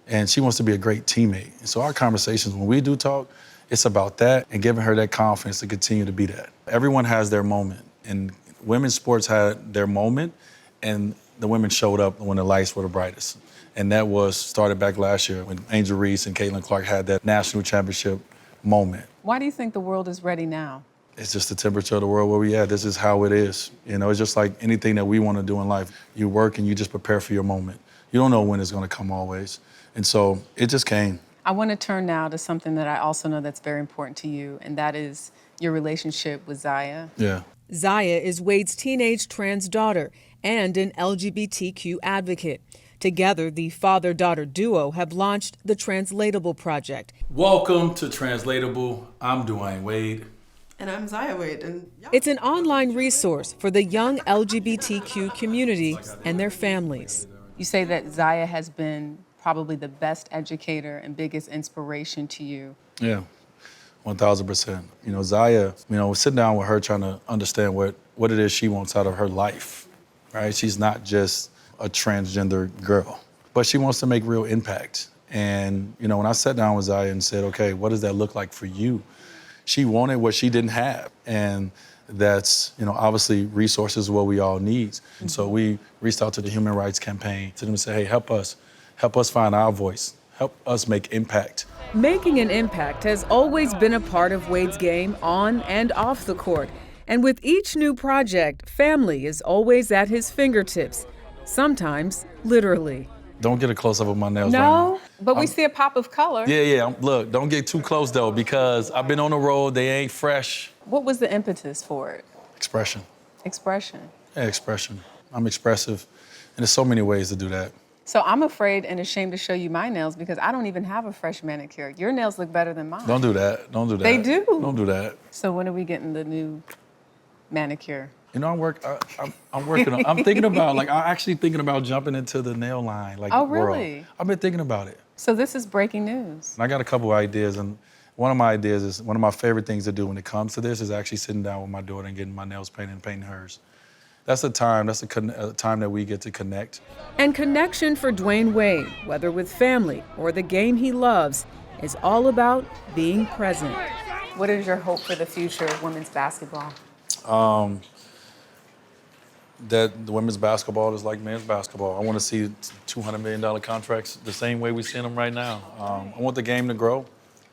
and she wants to be a great teammate. And so our conversations, when we do talk, it's about that and giving her that confidence to continue to be that. Everyone has their moment, and women's sports had their moment, and the women showed up when the lights were the brightest. And that was started back last year when Angel Reese and Caitlin Clark had that national championship moment. Why do you think the world is ready now? It's just the temperature of the world where we at. This is how it is. You know, it's just like anything that we want to do in life. You work and you just prepare for your moment. You don't know when it's going to come always. And so it just came. I want to turn now to something that I also know that's very important to you, and that is your relationship with Zaya. Yeah. Zaya is Wade's teenage trans daughter and an LGBTQ advocate. Together, the father-daughter duo have launched the Translatable Project. Welcome to Translatable. I'm Dwyane Wade. And I'm Zaya Wade. And it's an online resource for the young LGBTQ community and their families. You say that Zaya has been probably the best educator and biggest inspiration to you. Yeah, 1,000%. You know, Zaya, sitting down with her trying to understand what it is she wants out of her life, right? She's not just a transgender girl, but she wants to make real impact. And, when I sat down with Zaya and said, okay, what does that look like for you? She wanted what she didn't have. And that's, obviously resources is what we all need. And so we reached out to the Human Rights Campaign to them and said, hey, help us find our voice, help us make impact. Making an impact has always been a part of Wade's game on and off the court. And with each new project, family is always at his fingertips, sometimes literally. Don't get a close-up of my nails right now. No, but we see a pop of color. Yeah. Look, don't get too close, though, because I've been on the road. They ain't fresh. What was the impetus for it? Expression. Expression. Yeah, expression. I'm expressive, and there's so many ways to do that. So I'm afraid and ashamed to show you my nails because I don't even have a fresh manicure. Your nails look better than mine. Don't do that. Don't do that. They do. Don't do that. So when are we getting the new manicure? I'm working on. I'm thinking about I'm actually thinking about jumping into the nail line. Oh, really? World. I've been thinking about it. So this is breaking news. And I got a couple of ideas, and one of my ideas is one of my favorite things to do when it comes to this is actually sitting down with my daughter and getting my nails painted and painting hers. That's a time that we get to connect. And connection for Dwyane Wade, whether with family or the game he loves, is all about being present. What is your hope for the future of women's basketball? That the women's basketball is like men's basketball. I want to see $200 million contracts the same way we see them right now. I want the game to grow,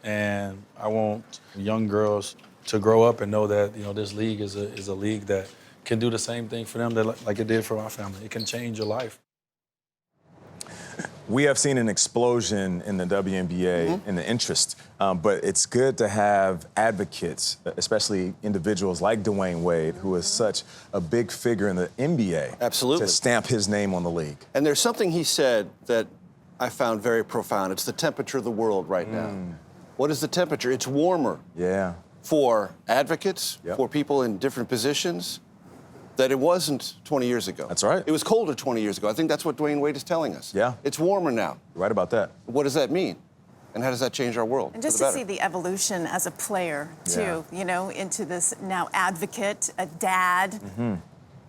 and I want young girls to grow up and know that this league is a league that can do the same thing for them like it did for our family. It can change your life. We have seen an explosion in the WNBA in the interest, but it's good to have advocates, especially individuals like Dwyane Wade, who is such a big figure in the NBA. Absolutely. To stamp his name on the league. And there's something he said that I found very profound. It's the temperature of the world right now. What is the temperature? It's warmer. Yeah. For advocates, for people in different positions, that it wasn't 20 years ago. That's right. It was colder 20 years ago. I think that's what Dwyane Wade is telling us. Yeah. It's warmer now. You're right about that. What does that mean? And how does that change our world? And just to see the evolution as a player, too, into this now advocate, a dad,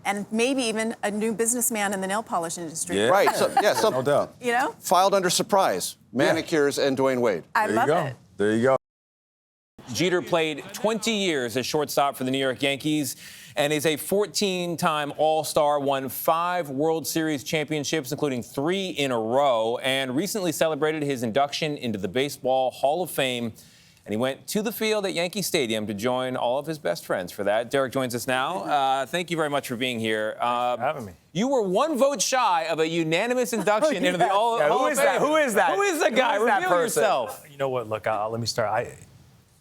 and maybe even a new businessman in the nail polish industry. Yeah. Right. So, no doubt. Filed under surprise, manicures and Dwyane Wade. I love it. There you go. Jeter played 20 years as shortstop for the New York Yankees and is a 14-time All-Star, won 5 World Series championships, including 3 in a row, and recently celebrated his induction into the Baseball Hall of Fame. And he went to the field at Yankee Stadium to join all of his best friends for that. Derek joins us now. Thank you very much for being here. Thanks for having me. You were 1 vote shy of a unanimous induction into the Hall of Fame. Who is that? Who is the guy? Reveal yourself. You know what? Look, let me start.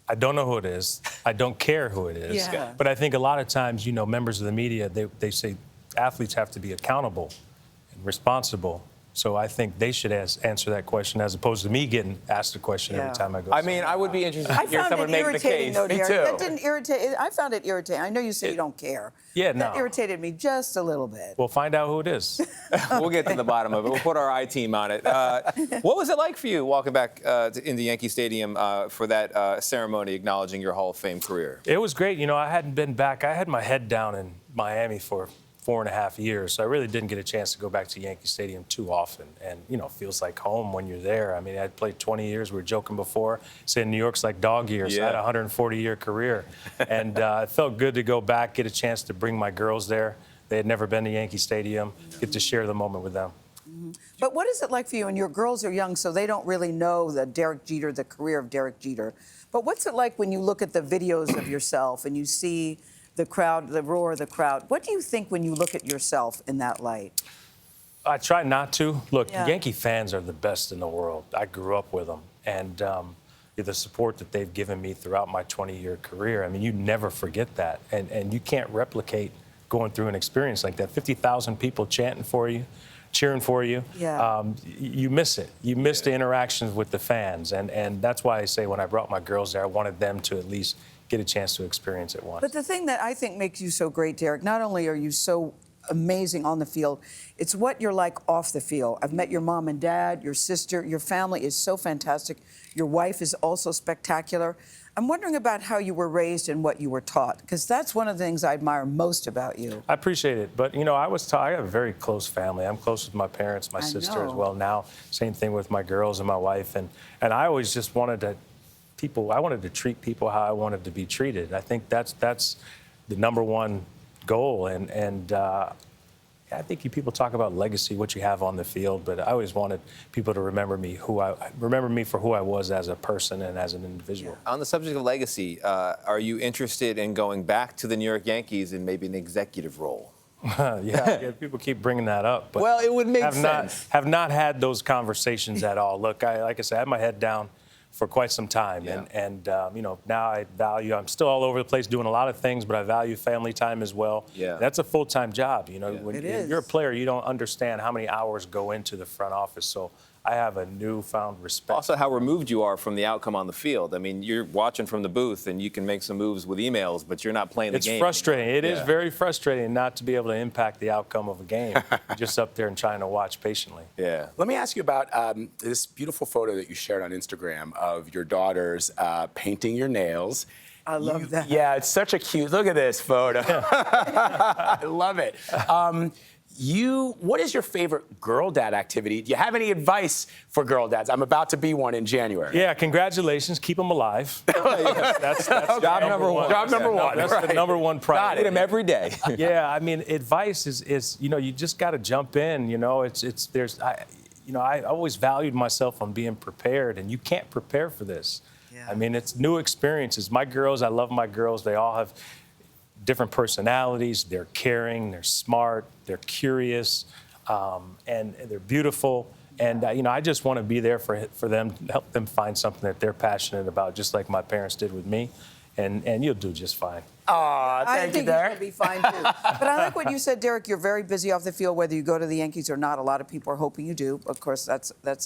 I don't know who it is. I don't care who it is. Yeah. But I think a lot of times, members of the media, they say athletes have to be accountable and responsible So I think they should answer that question as opposed to me getting asked the question every time I go. I mean, I would be interested to hear someone make the case. Though, Me Derek. too. That didn't irritate. I found it irritating. I know you say you don't care. Yeah, That no. irritated me just a little bit. We'll find out who it is. We'll get to the bottom of it. We'll put our I-team on it. What was it like for you walking back in the Yankee Stadium for that ceremony acknowledging your Hall of Fame career? It was great. You know, I hadn't been back. I had my head down in Miami for 4.5 years, so I really didn't get a chance to go back to Yankee Stadium too often. And, you know, it feels like home when you're there. I mean, I'd played 20 years. We were joking before, saying New York's like dog years. I had a 140-year career. And it felt good to go back, get a chance to bring my girls there. They had never been to Yankee Stadium, get to share the moment with them. But what is it like for you? And your girls are young, so they don't really know the Derek Jeter, the career of Derek Jeter. But what's it like when you look at the videos of yourself and you see the crowd, the roar of the crowd? What do you think when you look at yourself in that light? I try not to. Look, Yankee fans are the best in the world. I grew up with them. And the support that they've given me throughout my 20-year career, I mean, you never forget that. And you can't replicate going through an experience like that. 50,000 people chanting for you, cheering for you. You miss it. You miss the interactions with the fans. And that's why I say when I brought my girls there, I wanted them to at least get a chance to experience it once. But the thing that I think makes you so great, Derek, not only are you so amazing on the field, it's what you're like off the field. I've met your mom and dad, your sister, your family is so fantastic. Your wife is also spectacular. I'm wondering about how you were raised and what you were taught, because that's one of the things I admire most about you. I appreciate it. But, you know, I was taught, I have a very close family. I'm close with my parents, my sister as well now. Same thing with my girls and my wife. And I always just wanted to I wanted to treat people how I wanted to be treated. I think that's the number one goal. And I think people talk about legacy, what you have on the field, but I always wanted people to remember me for who I was as a person and as an individual. On the subject of legacy, are you interested in going back to the New York Yankees in maybe an executive role? Yeah, people keep bringing that up. But well, it would make sense. Have not had those conversations at all. Look, like I said, I had my head down for quite some time. And you know, now I'm still all over the place doing a lot of things, but I value family time as well. That's a full-time job. You know, when you're a player, you don't understand how many hours go into the front office. So I have a newfound respect. Also, how removed you are from the outcome on the field. I mean, you're watching from the booth, and you can make some moves with emails, but you're not playing the game. It's frustrating. It is very frustrating not to be able to impact the outcome of a game. You're just up there and trying to watch patiently. Let me ask you about this beautiful photo that you shared on Instagram of your daughters painting your nails. I love that. Yeah, it's such a cute, look at this photo. I love it. What is your favorite girl dad activity? Do you have any advice for girl dads? I'm about to be one in January. Yeah, congratulations. Keep them alive. That's job number one. Job number one. That's the number one priority. Eat them every day. Yeah, I mean, advice is you know, you just got to jump in. You know, I always valued myself on being prepared, and you can't prepare for this. I mean, it's new experiences. My girls, I love my girls. They all have different personalities. They're caring, they're smart, they're curious, and they're beautiful. And you know, I just want to be there for them, help them find something that they're passionate about, just like my parents did with me. And you'll do just fine. Aw, thank you, Derek. I think you'll be fine, too. But I like what you said, Derek. You're very busy off the field, whether you go to the Yankees or not. A lot of people are hoping you do. Of course, that's a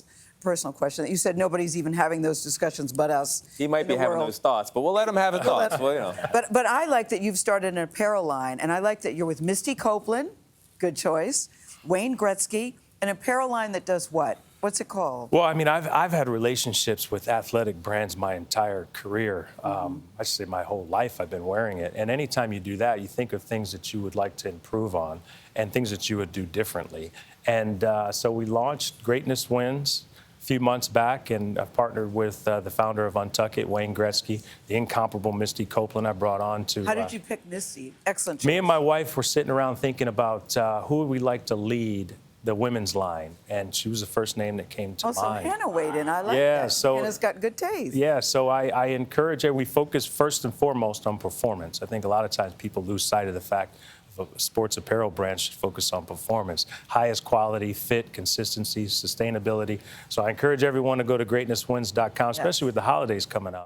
personal question. You said nobody's even having those discussions but us. He might be having those thoughts, but we'll let him have his thoughts. Well, you know. But I like that you've started an apparel line, and I like that you're with Misty Copeland, good choice, Wayne Gretzky, an apparel line that does what? What's it called? Well, I mean, I've had relationships with athletic brands my entire career. I should say my whole life I've been wearing it. And anytime you do that, you think of things that you would like to improve on and things that you would do differently. And so we launched Greatness Wins a few months back, and I've partnered with the founder of Untuck It, Wayne Gretzky, the incomparable Misty Copeland I brought on to... How did you pick Misty? Excellent choice. Me and my wife were sitting around thinking about who would we like to lead the women's line, and she was the first name that came to mind. So Hannah weighed in. I like that. So Hannah's got good taste. Yeah, so I encourage her. We focus first and foremost on performance. I think a lot of times people lose sight of the fact of a sports apparel brand should focus on performance. Highest quality, fit, consistency, sustainability. So I encourage everyone to go to greatnesswins.com, especially with the holidays coming up.